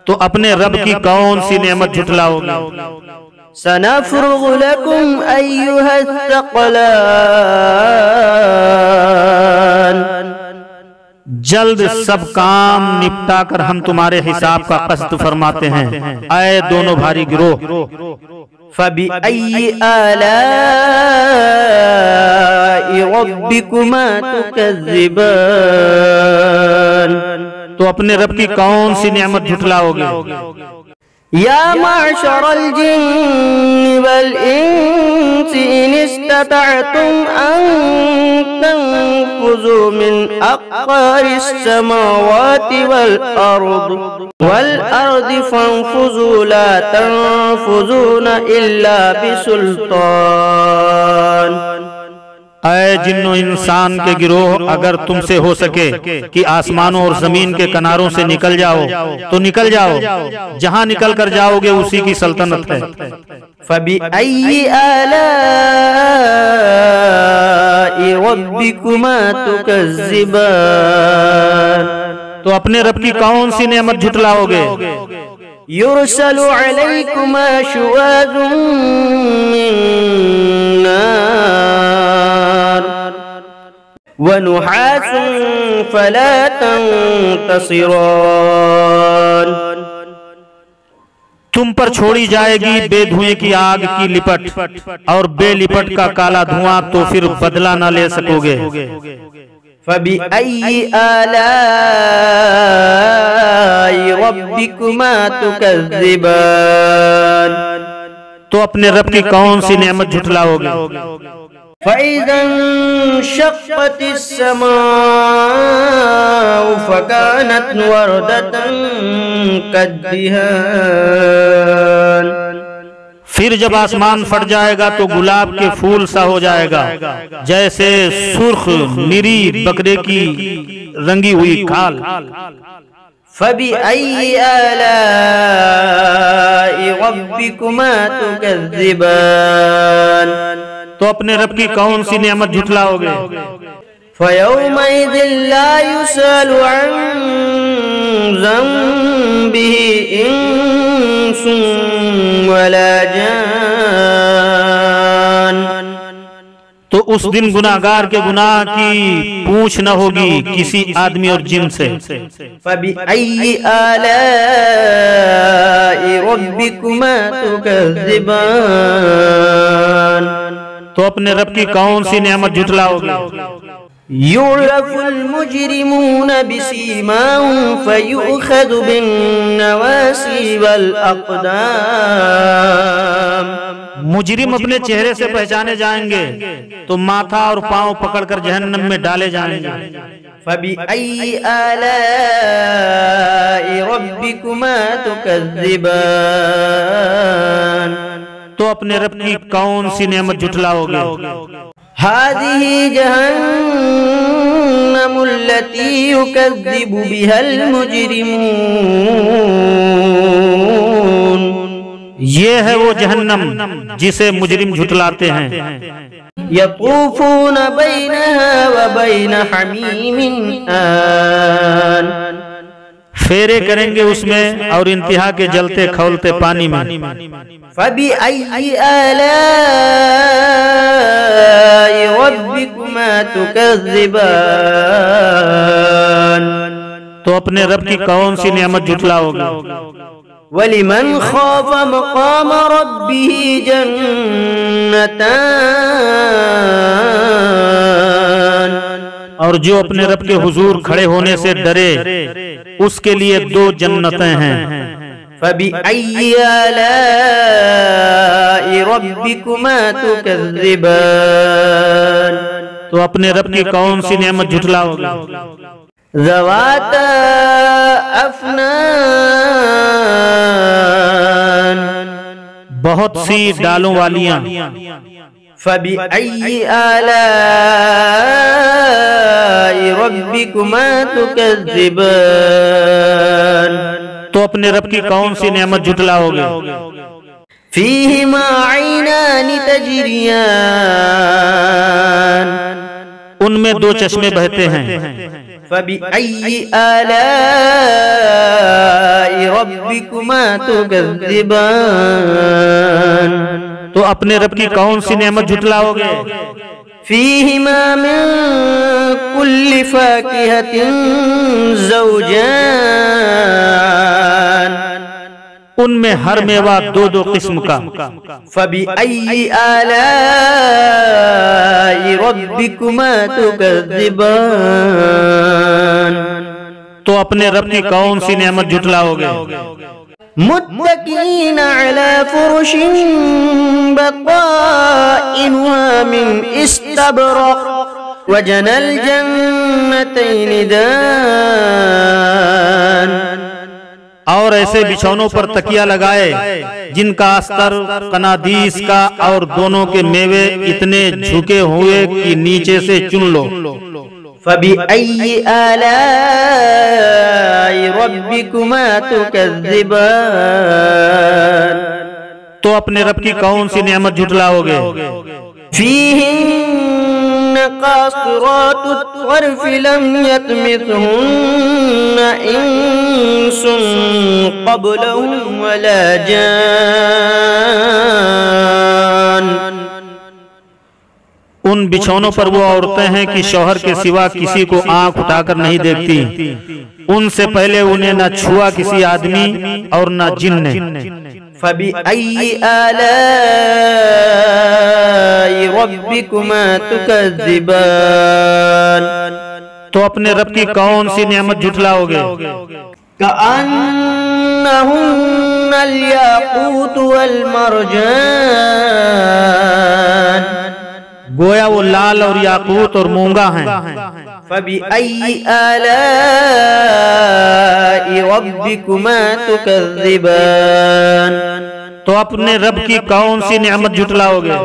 تو اپنے رب کی کون سی نعمت جھٹلاؤ گے؟ سنفرغ لكم أيها الثقلان جلد سب کام نپٹا کر ہم تمہارے حساب کا قصد فرماتے ہیں، اے دونوں بھاری گروہ۔ فبأي آلاء ربكما تكذبان تو اپنے رب کی کون سی نعمت جھٹلاؤ گے؟ يا معشر الجن والإنس إن استطعتم أن تنفذوا من أقطار السماوات والأرض فانفذوا لا تنفذون إلا بسلطان اے جن و انسان کے گروہ، اگر تم سے ہو سکے کہ آسمانوں اور زمین کے کناروں سے نکل جاؤ تو نکل جاؤ، جہاں نکل کر جاؤ گے اسی کی سلطنت ہے۔ فبأي آلاء ربكما تكذبان تو اپنے رب کی کون سی نعمت جھٹلاؤ گے؟ يرسل عليكما شواظ من نار ونحاس فلا تنتصران تم پر چھوڑی جائے گی بے دھوئیں کی آگ کی لپٹ اور بے لپٹ کا کالا دھواں، تو پھر بدلہ نہ لے سکو گے۔ فبأي آلاء ربكما تكذبان تو اپنے رب کی کون سی نعمت جھٹلاؤ گے؟ فإذا انشقت السماء فكانت وردة كالدهان پھر جب آسمان پھٹ جائے گا تو گلاب کے پھول سا ہو جائے گا، جیسے سرخ نری بکرے کی رنگی ہوئی کھال۔ فبأي آلاء ربكما تكذبان تو اپنے رب کی کون سی نعمت جھٹلاؤ گے؟ فيومئذ لا يسأل عن ذنبه إنس ولا جان تو اس دن گناہگار کے گناہ کی پوچھ نہ ہوگی کسی آدمی اور جن سے۔ فبأي آلاء ربكما تكذبان تو اپنے رب کی کون سی نعمت جھٹلاؤ گے؟ يعرف المجرمون بسيماهم فيؤخذ بالنواسي والأقدام مجرم اپنے چہرے سے پہچانے جائیں گے تو ماتھا اور پاؤں پکڑ کر جہنم میں ڈالے جائیں گے۔ فبأي آلاء ربكما تكذبان تو اپنے رب کی کون سی نعمت جھٹلاؤ گے؟ هذه جهنم التي يكذب بها المجرمون یہ ہے وہ جہنم جسے مجرم جھٹلاتے ہیں۔ يطوفون بينها وبين حميم آن پھیرے کریں گے اس میں اور انتہا کے جلتے کھولتے پانی میں۔ فبأي آلاء ربكما تكذبان تو اپنے رب کی کون سی نعمت جھٹلاؤ گے؟ ولمن خاف مقام ربه جنتان اور جو اپنے رب کے حضور کھڑے ہونے سے ڈرے اس کے لیے دو جنتیں ہیں۔ فبأي آلاء ربكما تكذبان تو اپنے رب کی کون سی نعمت جھٹلاؤ گے؟ ذواتا افنان بہت سی ڈالوں والیاں۔ فبأي آلاء ربكما تكذبان تو اپنے رب کی کون سی نعمت جھٹلاؤ گے؟ فيهما عينان تجريان ان میں دو چشمے بہتے ہیں۔ فبأي آلاء ربكما تكذبان تو اپنے رب کی کون سی نعمت جھٹلاؤ گے؟ فيهما من كل فاكهة زوجان ان میں ہر میوہ دو دو قسم کا۔ فبأي آلاء ربكما تكذبان تو اپنے رب کی کون سی نعمت جھٹلاؤ گے؟ متكئين على فرش بطائنها من استبرق وجنى الجنتين دان اور ایسے بچھونوں پر تکیہ لگائے جن کا استر قنادیس کا اور دونوں کے میوے اتنے جھکے ہوئے کہ نیچے سے چن لو۔ فبأي آلاء ربكما تكذبان تو اپنے رب کی کون سی نعمت جھٹلاؤ گے؟ فيهن قاصرات الطرف لم يطمثهن إنس قبلهم ولا جان ان بچھونوں پر وہ عورتیں ہیں کہ شوہر کے سوا کسی کو آنکھ اٹھا کر نہیں دیکھتی، ان سے پہلے انہیں نہ چھوا کسی آدمی اور نہ جن نے۔ فبأي آلاء ربكما تكذبان تو اپنے رب کی کون سی نعمت جھٹلاؤ گے؟ كأنهن الياقوت والمرجان گویا وہ لال اور یاقوت اور مونگا ہیں۔ فبأي آلاء ربكما تكذبان تو اپنے رب کی کون سی نعمت جھٹلاؤ گے؟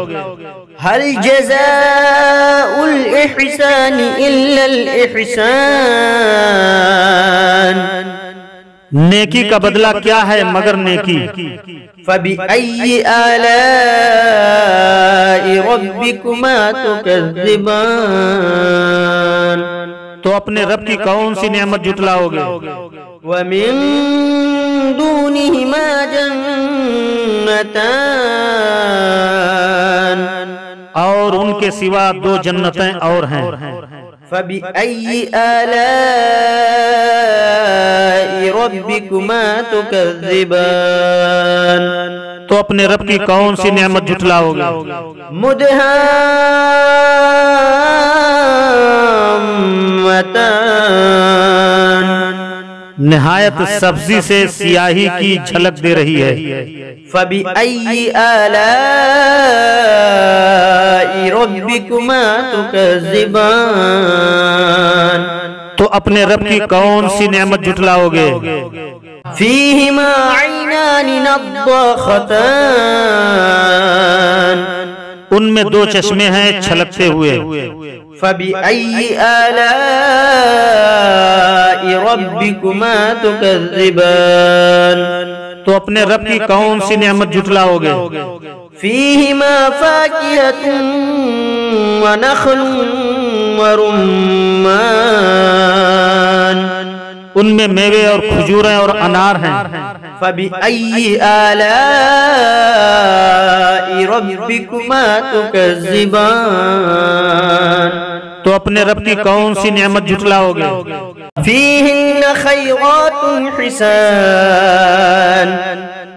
هل جزاء الإحسان إلا الإحسان نیکی کا بدلہ کیا ہے مگر نیکی۔ فبأي آلاء ربكما تكذبان تو اپنے رب کی کون سی نعمت جھٹلاؤ گے؟ ومن دونهما جنتان اور ان کے سوا دو جنتیں اور ہیں۔ فبأي آلاء ربكما تكذبان تو اپنے رب کی کون سی نعمت جھٹلاؤ گے؟ مدہامتان نہایت سبزی سے سیاہی کی جھلک دے رہی ہے۔ فبأي آلاء ربكما تكذبان تو اپنے رب کی کون سی نعمت جھٹلاؤ گے؟ فيهما عينان نضاختان ان میں دو چشمے ہیں چھلکتے ہوئے۔ فبأي آلاء ربكما تكذبان تو اپنے رب کی کون سی نعمت جھٹلاؤ گے؟ فيهما فاكهة ونخل ورمان ان میں میوے اور کھجوریں اور انار ہیں۔ فبأي آلاء ربكما تكذبان تو اپنے رب کی کون سی نعمت جھٹلاؤ گے؟ فيهن خيرات حسان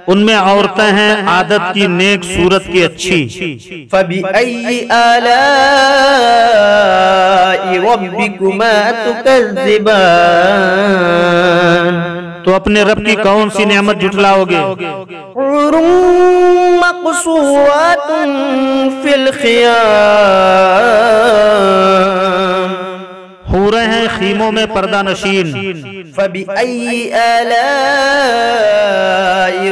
ان میں عورتیں ہیں عادت کی نیک صورت کی اچھی۔ فبأي آلاء ربكما تكذبان تو اپنے رب کی کون سی نعمت جھٹلاؤ گے؟ حور مقصورات في الخيام حوریں ہیں خیموں میں پردہ نشین۔ فبأي آلاء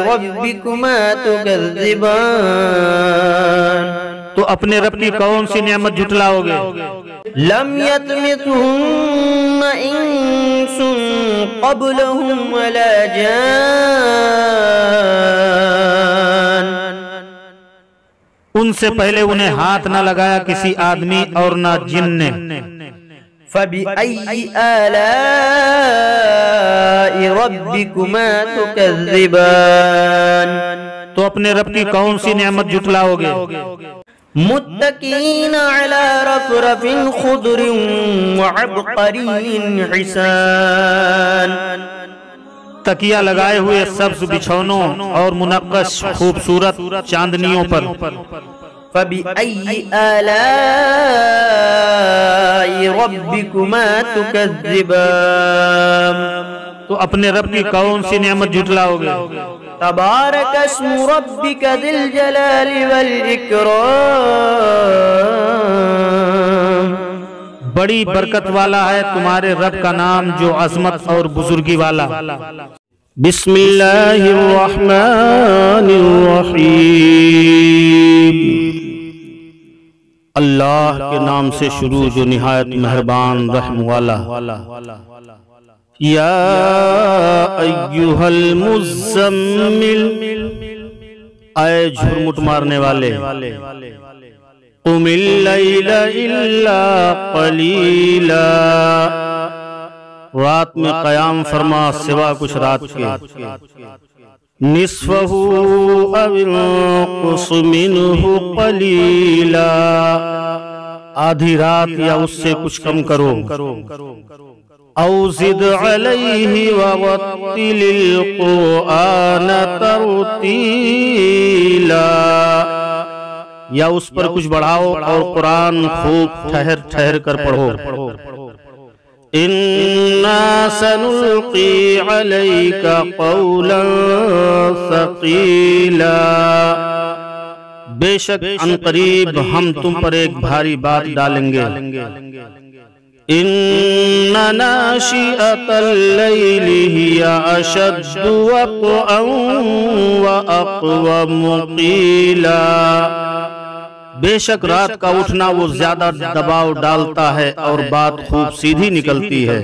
ربكما تكذبان تو اپنے رب کی کون سی نعمت جھٹلاؤ گے؟ لم يطمثهن انس قبلهم ولا جان ان سے پہلے انہیں ہاتھ نہ لگایا کسی آدمی اور نہ جن نے۔ فبأي آلاء ربكما تكذبان تو اپنے رب کی کون سی نعمت جھٹلاؤ گے؟ متكئين على رفرف خضر وعبقري حسان تکیہ لگائے ہوئے سبز بچھونوں اور منقش خوبصورت چاندنیوں پر۔ فبأي آلاء ربكما تكذبان تو اپنے رب کی کون سی نعمت جھٹلاؤ گے؟ تبارك اسم ربك ذي الجلال والإكرام بڑی برکت والا ہے تمہارے رب کا نام جو عظمت اور بزرگی والا۔ بسم اللہ الرحمن الرحیم اللہ کے نام سے شروع جو نہایت مہربان رحم والا۔ یا ایہا المزمل اے جھرمٹ مارنے والے، قم اللیل الا قلیلا رات میں قیام فرما سوا کچھ رات کے، نصفہ او انقص منہ قلیلا آدھی رات یا اس سے کچھ کم کرو، او زد علیہ ورتل القرآن ترتیلا یا اس پر کچھ بڑھاؤ اور قرآن خوب ٹھہر ٹھہر کر پڑھو۔ اِنَّا سَنُلْقِي عَلَيْكَ قَوْلًا ثَقِيلًا بے شک عنقریب ہم تم پر ایک بھاری بات ڈالیں گے۔ إن ناشئة الليل هي أشد وطئا وأقوم قيلا بے شک رات کا اٹھنا وہ زیادہ دباؤ ڈالتا ہے اور بات خوب سیدھی نکلتی ہے۔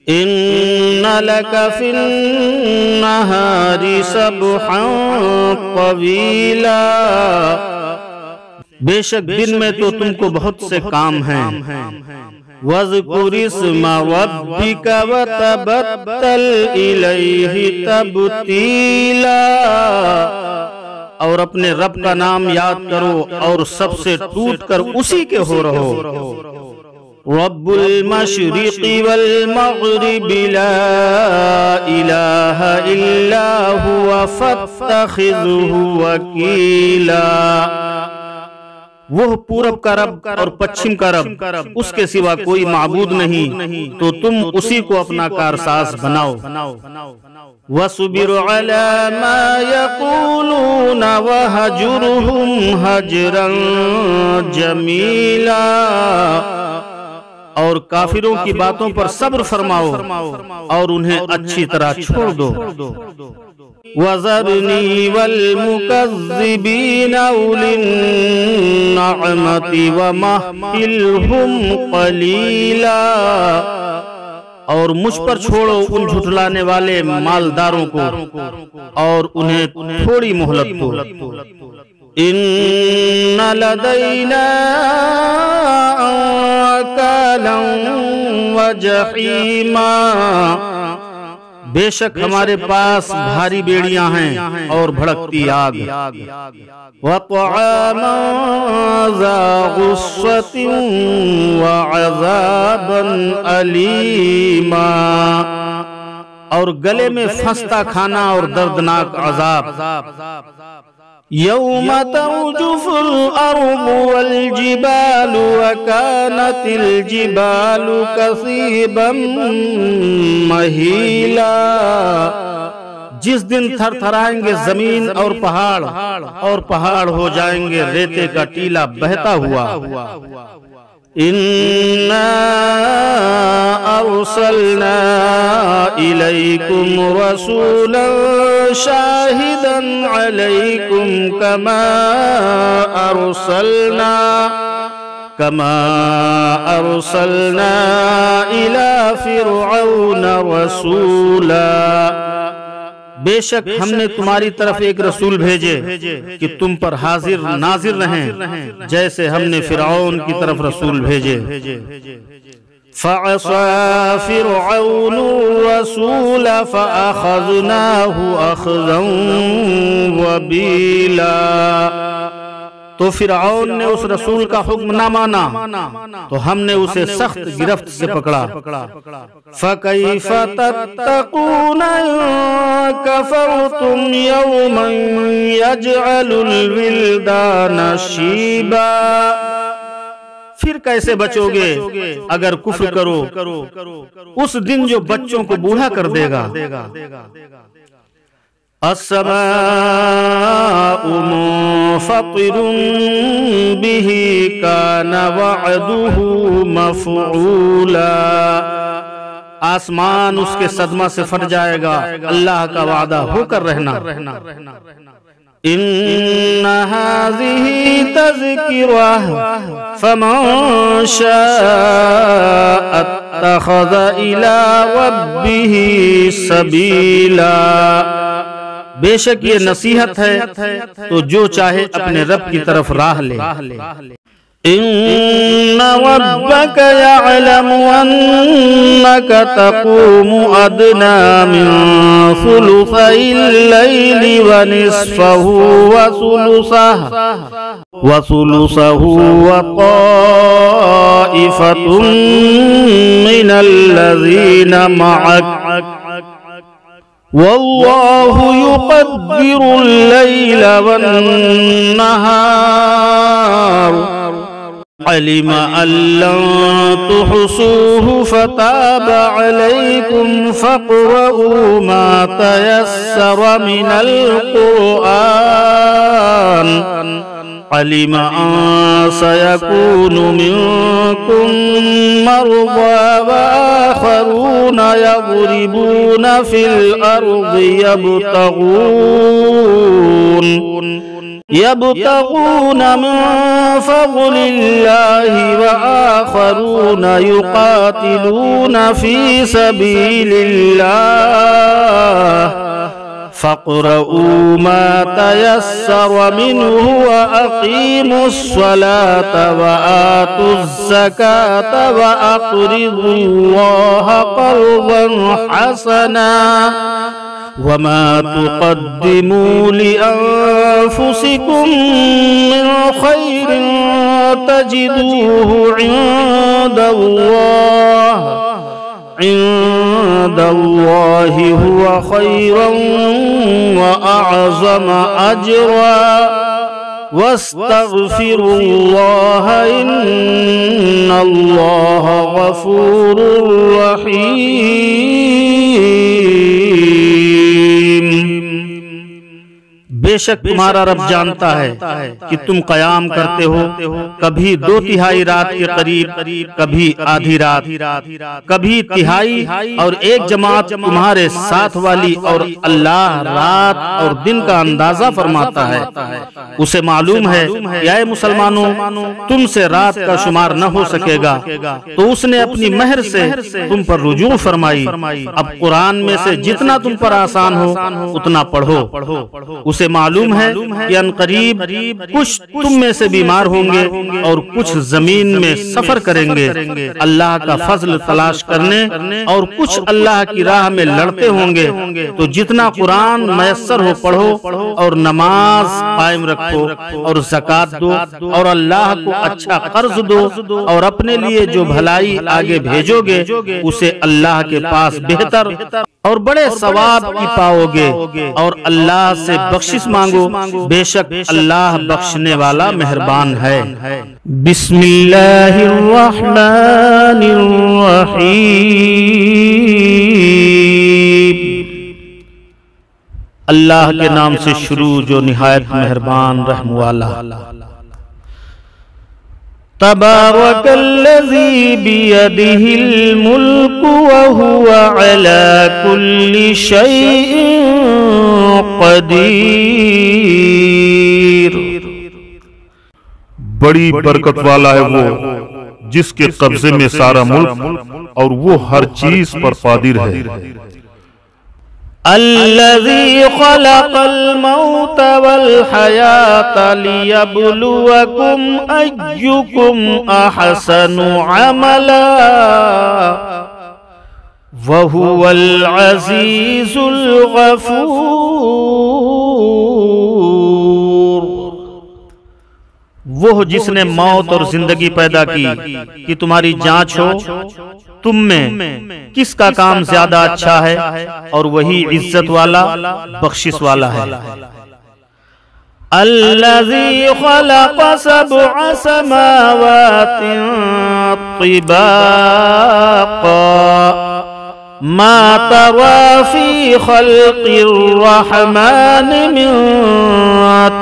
إن لك في النهار سبحا طويلا بے شک دن میں تو تم کو بہت سے کام ہیں۔ وَاذْكُرِ اسْمَ رَبِّكَ وَتَبَتَّلْ إِلَيْهِ تَبْتِيلًا، اور اپنے رب کا نام یاد کرو اور سب سے ٹوٹ کر اسی کے ہو رہو۔ رب المشرق والمغرب لا الہ الا هو فاتخذه وکیلا، وہ پورب کا رب اور پچھم کا رب، اس کے سوا کوئی معبود نہیں، تو تم اسی کو اپنا کارساز بناؤ۔ وَاصْبِرْ عَلَى مَا يَقُولُونَ وَهَجُرْهُمْ هَجْرًا جَمِيلًا، اور کافروں کی باتوں پر صبر فرماؤ اور انہیں اچھی طرح چھوڑ دو۔ وَذَرْنِي وَالْمُكَذِّبِينَ أُولِي النَّعْمَةِ وَمَهِّلْهُمْ قَلِيلًا، اور مجھ پر چھوڑو ان جھٹلانے والے مالداروں کو اور انہیں تھوڑی مہلت دو۔ إِنَّ لَدَيْنَا أَنكَالًا وَجَحِيمًا، بے شک ہمارے پاس بھاری بیڑیاں ہیں اور بھڑکتی آگ۔ وَطَعَامًا ذَا غُصَّةٍ وَعَذَابًا أَلِيمًا، اور گلے میں پھنستا کھانا اور دردناک عذاب۔ يَوْمَ تَرْجُفُ الْأَرْضُ وَالْجِبَالُ وَكَانَتِ الْجِبَالُ كَثِيبًا مَهِيلًا، جس دن تھر تھرائیں گے زمین اور پہاڑ ہو جائیں گے ریتے کا ٹیلا بہتا ہوا۔ إِنَّا أَرْسَلْنَا إِلَيْكُمْ رَسُولًا شَاهِدًا عَلَيْكُمْ كَمَا أَرْسَلْنَا إِلَى فِرْعَوْنَ رَسُولًا، بے شک ہم نے تمہاری طرف ایک رسول بھیجے کہ تم پر حاضر ناظر رہیں، جیسے ہم نے فرعون کی طرف رسول بھیجے۔ فَعَصَى فِرْعَوْنُ الرَّسُولَ فَأَخَذْنَاهُ أَخْذًا وَبِيلًا، تو فرعون نے اس رسول کا حکم نہ مانا تو ہم نے اسے سخت گرفت سے پکڑا۔ فَكَيْفَ تَتَّقُونَ إِن كَفَرْتُمْ يَوْمًا يَجْعَلُ الْوِلْدَانَ شِيبًا، پھر کیسے بچو گے اگر کفر کرو اس دن جو بچوں کو بوڑھا کر دے گا۔ السماء منفطر به كان وعده مفعولا، آسمان اس کے صدمہ سے پھٹ جائے گا، اللہ کا وعدہ ہو کر رہنا۔ ان هذه تذکرہ فمن شاء اتخذ الى ربه سبیلا، بے شک یہ نصیحت ہے تو جو چاہے اپنے رب کی طرف راہ لے۔ ان ربك يعلم انك تقوم ادنى من ثلثي الليل ونصفه وثلثه وطائفة من الذين معك والله يقدر الليل والنهار علم أن لن تحصوه فتاب عليكم فاقرؤوا ما تيسر من القرآن علم أن سيكون منكم مرضى وآخرون يضربون في الأرض يبتغون من فضل الله وآخرون يقاتلون في سبيل الله فاقرؤوا ما تيسر منه وأقيموا الصلاة وآتوا الزكاة وأقرضوا الله قرضا حسنا وما تقدموا لأنفسكم من خير تجدوه عند الله هو خيرا وأعظم أجرا واستغفروا الله إن الله غفور رحيم۔ بے شک تمہارا رب جانتا ہے کہ تم قیام کرتے ہو کبھی 2/3 رات کے قریب، کبھی آدھی رات، کبھی تہائی، اور ایک جماعت تمہارے ساتھ والی، اور اللہ رات اور دن کا اندازہ فرماتا ہے۔ اسے معلوم ہے کہ اے مسلمانوں تم سے رات کا شمار نہ ہو سکے گا، تو اس نے اپنی مہر سے تم پر رجوع فرمائی۔ اب قرآن میں سے جتنا تم پر آسان ہو اتنا پڑھو۔ اسے معلوم ہے کہ ان قریب کچھ تم میں سے بیمار ہوں گے اور کچھ زمین میں سفر کریں گے، اللہ کا فضل تلاش کرنے، اور کچھ اللہ کی راہ میں لڑتے ہوں گے۔ تو جتنا قرآن میسر ہو پڑھو، اور نماز قائم رکھو، اور زکات دو، اور اللہ کو اچھا قرض دو، اور اپنے لیے جو بھلائی آگے بھیجو گے اسے اللہ کے پاس بہتر اور بڑے ثواب کی پاؤ گے، اور اللہ سے بخشش مانگو، بے شک اللہ بخشنے والا مہربان ہے۔ بسم اللہ الرحمن الرحیم۔ اللہ کے نام سے شروع جو نہایت مہربان رحم والا۔ تبارک الذی بیدہ الملک وہو علی کل شیء قدیر۔ بڑی برکت والا ہے وہ جس کے قبضے میں سارا ملک اور وہ ہر چیز پر قادر ہے۔ الذي خلق الموت والحياة ليبلوكم أيكم أحسن عملا وهو العزيز الغفور۔ وہ جس نے موت اور زندگی پیدا کی کہ تمہاری جانچ ہو تم میں کس کا کام زیادہ اچھا ہے، اور وہی عزت والا بخشش والا ہے۔ الذي خلق 7 سماوات طباقا ما ترى في خلق الرحمن من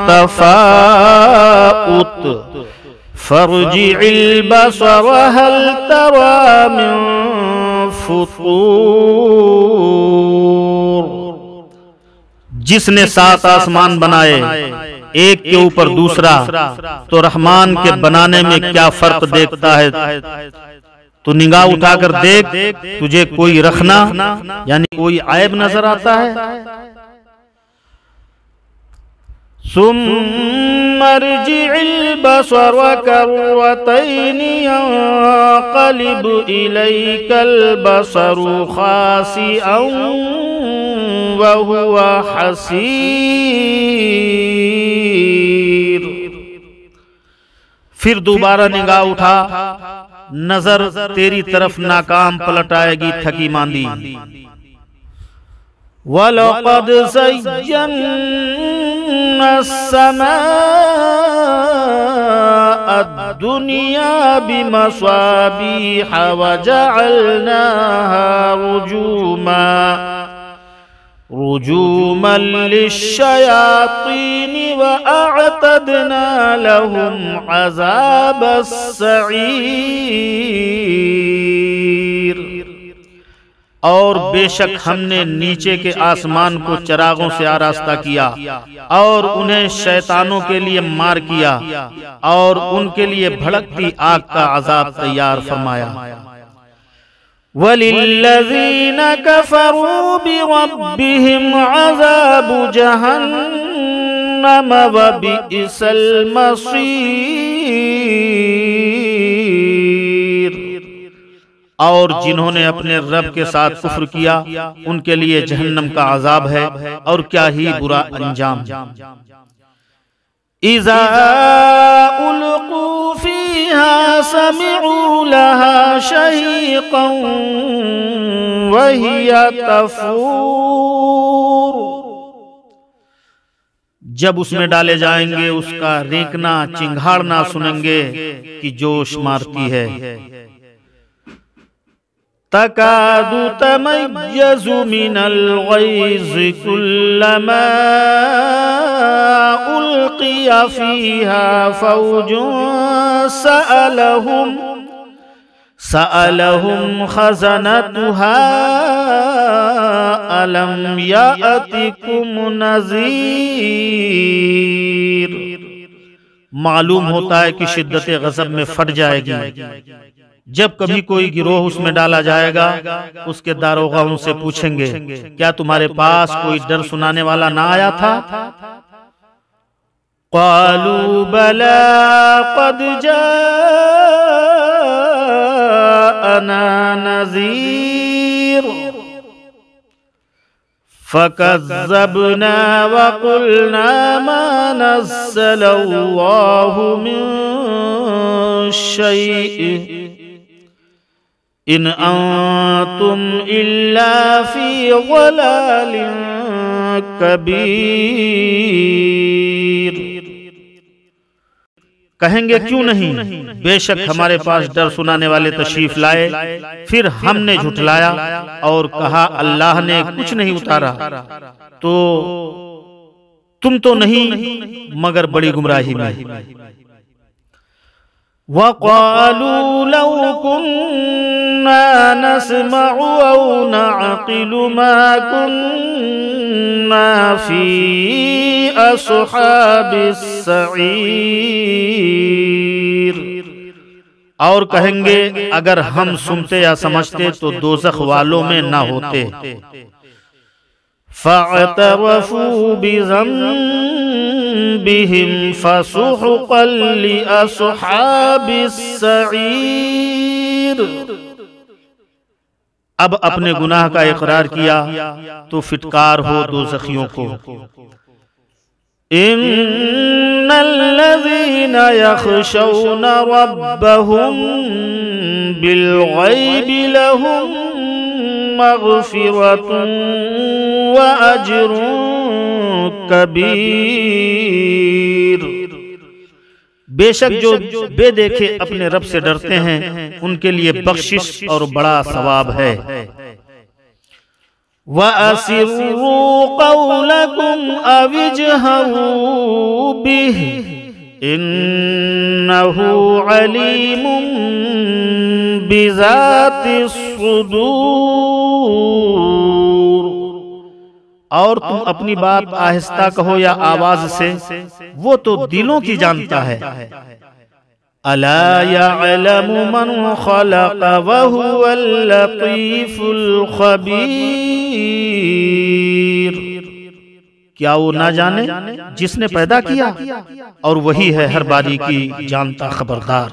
تفاؤت فارجع البصر هل ترى من فطور۔ جس نے 7 آسمان بنائے ایک کے اوپر دوسرا، تو رحمان کے بنانے میں کیا فرق دیکھتا ہے؟ تو نگاہ اٹھا کر دیکھ، تجھے کوئی رکھنا یعنی کوئی عیب نظر آتا ہے؟ ثم ارجع البصر كرتين ينقلب إليك البصر خاسئا وهو حسير۔ پھر دوبارہ نگاہ اٹھا، نظر تیری طرف ناکام پلٹ آئے گی تھکی ماندی۔ وَلَقَدْ زَيَّنَّا السَّمَاءَ الدُّنْيَا بِمَصَابِيحَ وَجَعَلْنَاهَا رُجُومًا لِلشَّيَاطِينِ وَأَعْتَدْنَا لَهُمْ عَذَابَ السَّعِيرِ۔ اور بے شک ہم نے نیچے کے آسمان کو چراغوں سے آراستہ کیا، اور انہیں شیطانوں کے لیے مار کیا، اور ان کے لیے بھڑکتی آگ کا عذاب تیار فرمایا۔ وَلِلَّذِينَ كَفَرُوا بِرَبِّهِمْ عَذَابُ جَهَنَّمَ وَبِئْسَ الْمَصِيرُ۔ اور جنہوں نے اپنے رب کے ساتھ کفر کیا ان کے لیے جہنم کا عذاب ہے، اور کیا ہی برا انجام۔ اِذَا أُلْقُوا فِيهَا سَمِعُوا لَهَا شَهِيقًا وَهِيَ تَفُورُ۔ جب اس میں ڈالے جائیں گے اس کا رینکنا چنگھاڑنا سنیں گے کہ جوش مارتی ہے۔ تَكَادُ تَمَيَّزُ مِنَ الْغَيْظِ كُلَّمَا أُلْقِيَ فِيهَا فَوْجٌ سَأَلَهُمْ خَزَنَتُهَا أَلَمْ يَأْتِكُمْ نَذِيرٌ۔ معلوم ہوتا ہے کہ شدت غضب میں پھٹ جائے گی۔ جب کبھی کوئی گروہ اس میں ڈالا جائے گا اس کے داروغہ ان سے پوچھیں گے کیا تمہارے پاس کوئی ڈر سنانے والا نہ آیا تھا؟ قالوا بلى قد جاءنا نذير فكذبنا وقلنا ما نزل الله من شيء إن أنتم إلا في ضلال كبير۔ کہیں گے کیوں نہیں، بے شک ہمارے پاس ڈر سنانے والے تشریف لائے، پھر ہم نے جھٹلایا اور کہا اللہ نے کچھ نہیں اتارا، تو تم تو نہیں مگر بڑی گمراہی میں۔ وَقَالُوا لَوْ كُنَّا نَسْمَعُ أَوْ نَعْقِلُ مَا كُنَّا فِي أَصْحَابِ السَّعِيرِ۔ اور کہیں گے اگر ہم سنتے یا سمجھتے تو دوزخ والوں میں نہ ہوتے۔ فَاعْتَرَفُوا بِذَنبِهِمْ فَسُحْقًا لِأَصْحَابِ السَّعِيرِ۔ اب اپنے گناہ کا اقرار کیا تو فٹکار ہو دوزخیوں کو۔ ان الذين يخشون ربهم بالغيب لهم مغفرة وأجر كبير۔ بے شک جو بے دیکھے اپنے رب سے ڈرتے ہیں ان کے لیے بخشش اور بڑا ثواب ہے۔ وَأَسِرُّوا قَوْلَكُمْ أَوِ اجْهَرُوا بِهِ إِنَّهُ عَلِيمٌ بِذَاتِ الصُّدُورِ۔ اور تم اپنی بات آہستہ کہو یا آواز سے، وہ تو دلوں کی جانتا ہے۔ أَلَا يَعْلَمُ مَنْ خَلَقَ وَهُوَ اللَّطِيفُ الْخَبِيرُ۔ کیا وہ نہ جانے جس نے پیدا کیا اور وہی ہے ہر باری کی جانتا خبردار۔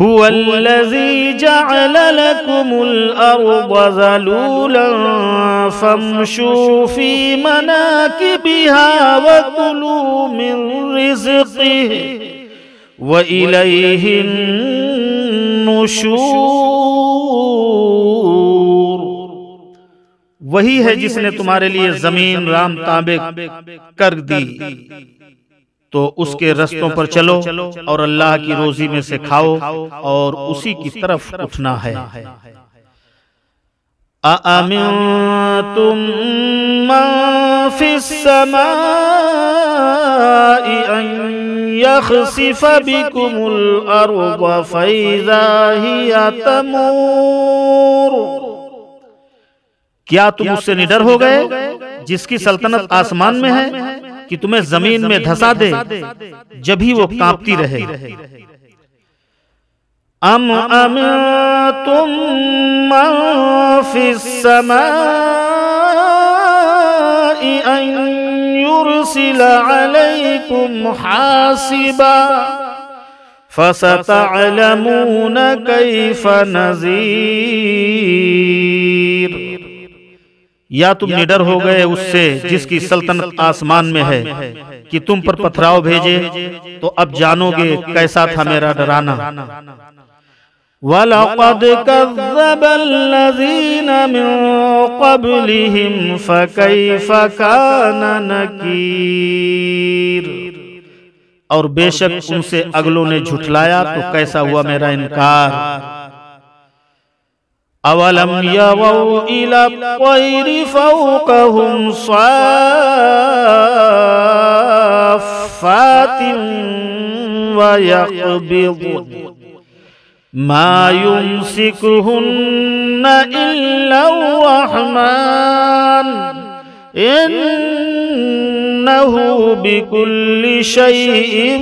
هُوَ الَّذِي جَعَلَ لَكُمُ الْأَرْضَ ذَلُولًا فَامْشُوا فِي مَنَاكِبِهَا وَكُلُوا مِنْ رِزْقِهِ وَإِلَيْهِ النُّشُورُ۔ وہی ہے جس نے تمہارے لیے زمین رام تانبے کر دی، تو اس کے رستوں پر چلو اور اللہ کی روزی میں سے کھاؤ اور اسی کی طرف اٹھنا ہے۔ أَأَمِنْتُمْ مَنْ فِي السَّمَاءِ أَنْ يَخْسِفَ بِكُمُ الْأَرْضَ فَإِذَا هِيَ تَمُورُ۔ کیا تم اس سے نڈر ہو گئے جس کی سلطنت آسمان میں ہے کہ تمہیں زمین میں دھسا دے جب ہی وہ کانپتی رہے۔ ام ظننتم من في السماء أن يرسل عليكم حاسبا فستعلمون كيف نذير۔ یا تم نڈر ہو گئے اس سے جس کی سلطنت آسمان میں ہے کہ تم پر پتھراؤ بھیجے، تو اب جانو گے کیسا تھا میرا ڈرانا۔ وَلَقَدْ كَذَّبَ الَّذِينَ مِن قَبْلِهِمْ فَكَيْفَ كَانَ نَكِيرٌ۔ اور بے شک ان سے اگلوں نے جھٹلایا تو کیسا ہوا میرا انکار۔ اولم يروا الى الطير فوقهم صافات ويقبضن ما يمسكهن الا الرحمن انه بكل شيء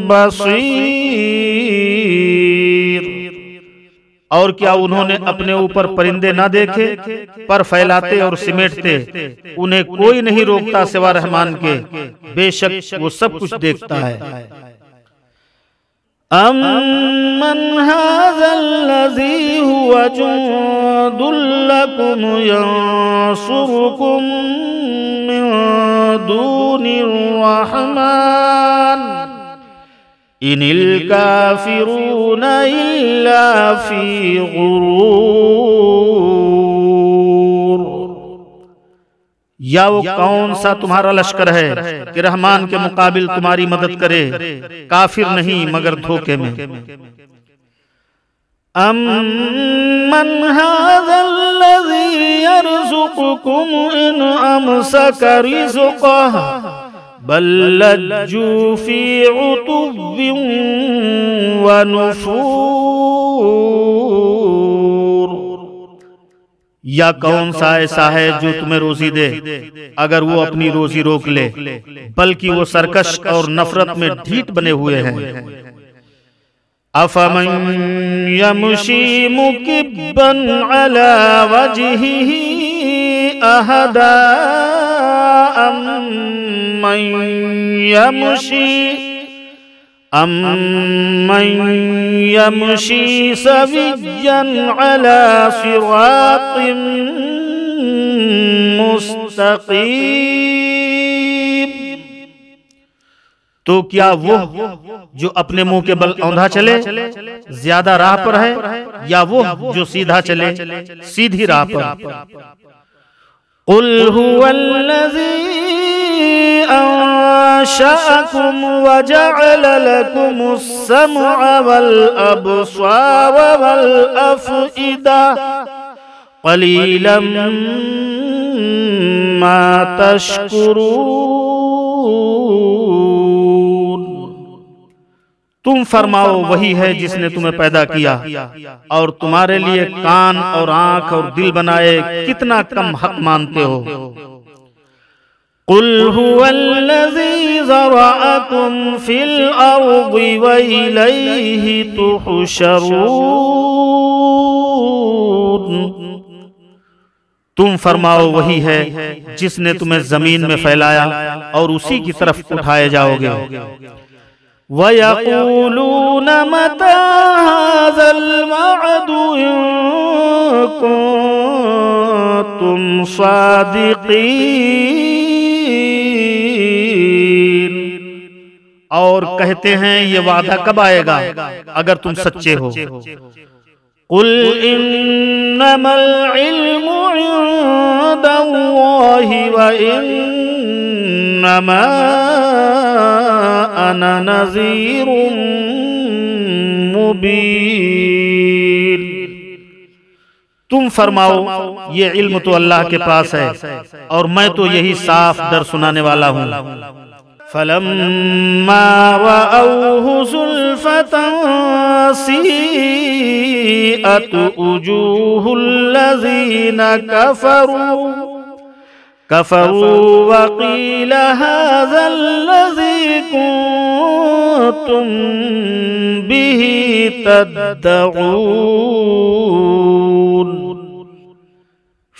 بصير۔ اور کیا انہوں نے اپنے اوپر پرندے نہ دیکھے؟ پر پھیلاتے اور سمیٹتے، انہیں کوئی نہیں روکتا سوا رحمان کے، بے شک وہ سب کچھ دیکھتا ہے۔ امن هذا الذي هو جند لكم ينصركم من دون الرحمن ان الكافرون الا في غرور۔ یا وہ کون سا تمہارا لشکر ہے کہ رحمان کے مقابل تمہاری مدد کرے؟ کافر نہیں مگر دھوکے میں۔ امن هذا الذي يرزقكم ان امسك رزقه بل لجوا في عتو ونفور۔ یا کون سا ایسا ہے جو تمہیں روزی دے اگر وہ اپنی روزی روک لے، بلکہ وہ سرکش اور نفرت میں ڈھیٹ بنے ہوئے ہیں۔ افمن يمشي مكبا على وجهه اهدى امن يمشي سويا على صراط مستقيم۔ تو کیا وہ جو اپنے منہ کے بل اوندھا چلے زیادہ راہ پر ہے، یا وہ جو سیدھا چلے سیدھی راہ پر؟ قل هو الذي أنشأكم وجعل لكم السمع والأبصار والأفئدة قليلا ما تشكرون۔ تم فرماؤ وہی ہے جس نے تمہیں پیدا کیا اور تمہارے لیے کان اور آنکھ اور دل بنائے، کتنا کم حق مانتے ہو۔ قل هو الذي ذرأكم في الأرض وإليه تحشرون۔ تم فرماؤ وہی ہے جس نے تمہیں زمین میں پھیلایا اور اسی کی طرف اٹھائے جاؤ گے۔ وَيَقُولُونَ مَتَى هَذَا الْوَعْدُ إِن كُنتُمْ صَادِقِينَ۔ اور کہتے ہیں یہ وعدہ کب آئے گا اگر تم سچے ہو۔ قُلْ إِنَّمَا الْعِلْمُ عِندَ اللَّهِ وَإِنَّمَا أَنَا نَذِيرٌ مُبِينٌ۔ تم فرماؤ یہ علم تو اللہ کے پاس ہے اور میں تو یہی صاف در سنانے والا ہوں۔ فَلَمَّا رَأَوْهُ زُلْفَةً سِيئَتْ وُجُوهُ الَّذِينَ كَفَرُوا وَقِيلَ هَذَا الَّذِي كنتم به تدعون۔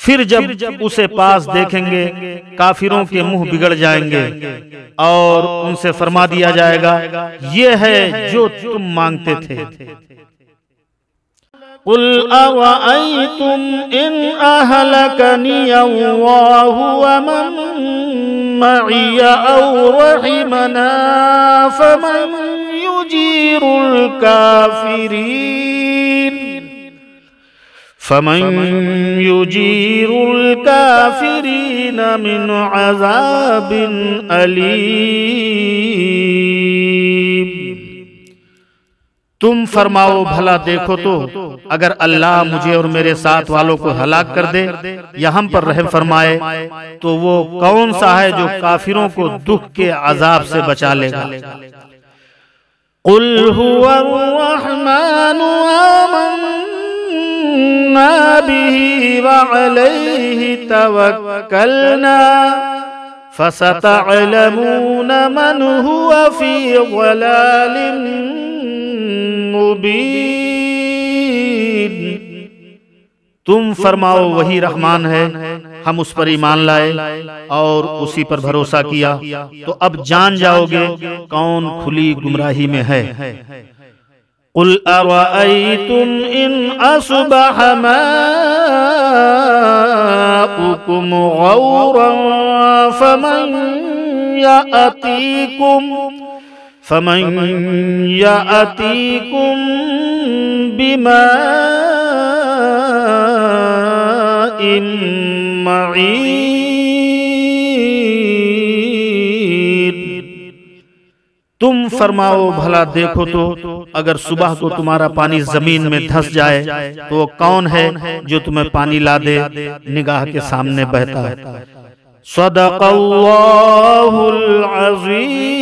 پھر جب اسے پاس دیکھیں گے کافروں کے منہ بگڑ جائیں گے اور ان سے فرما دیا جائے گا یہ ہے جو تم مانگتے تھے۔ قل أرأيتم إن أهلكني الله ومن معي أو رحمنا فمن يجير الكافرين من عذاب أليم۔ تم فرماؤ بھلا دیکھو تو اگر اللہ مجھے اور میرے ساتھ والوں کو ہلاک کر دے یا ہم پر رحم فرمائے تو وہ کون سا ہے جو کافروں کو دکھ کے عذاب سے بچا لے گا۔ قل هو الرحمن آمنا به وعليه توكلنا فستعلمون من هو في ضلال مبین۔ تم فرماؤ وہی رحمان ہے، ہم اس پر ایمان لائے اور اسی پر بھروسہ کیا تو اب جان جاؤ گے کون کھلی گمراہی میں ہے۔ قل أرأيتم إن أصبح ماؤكم غورا فمن يأتيكم بماء معين۔ تم فرماؤ بھلا دیکھو تو اگر صبح کو تمہارا پانی زمین میں دھس جائے تو وہ کون ہے جو تمہیں پانی لا دے نگاہ کے سامنے بہتا ہے۔ صدق اللہ العظیم۔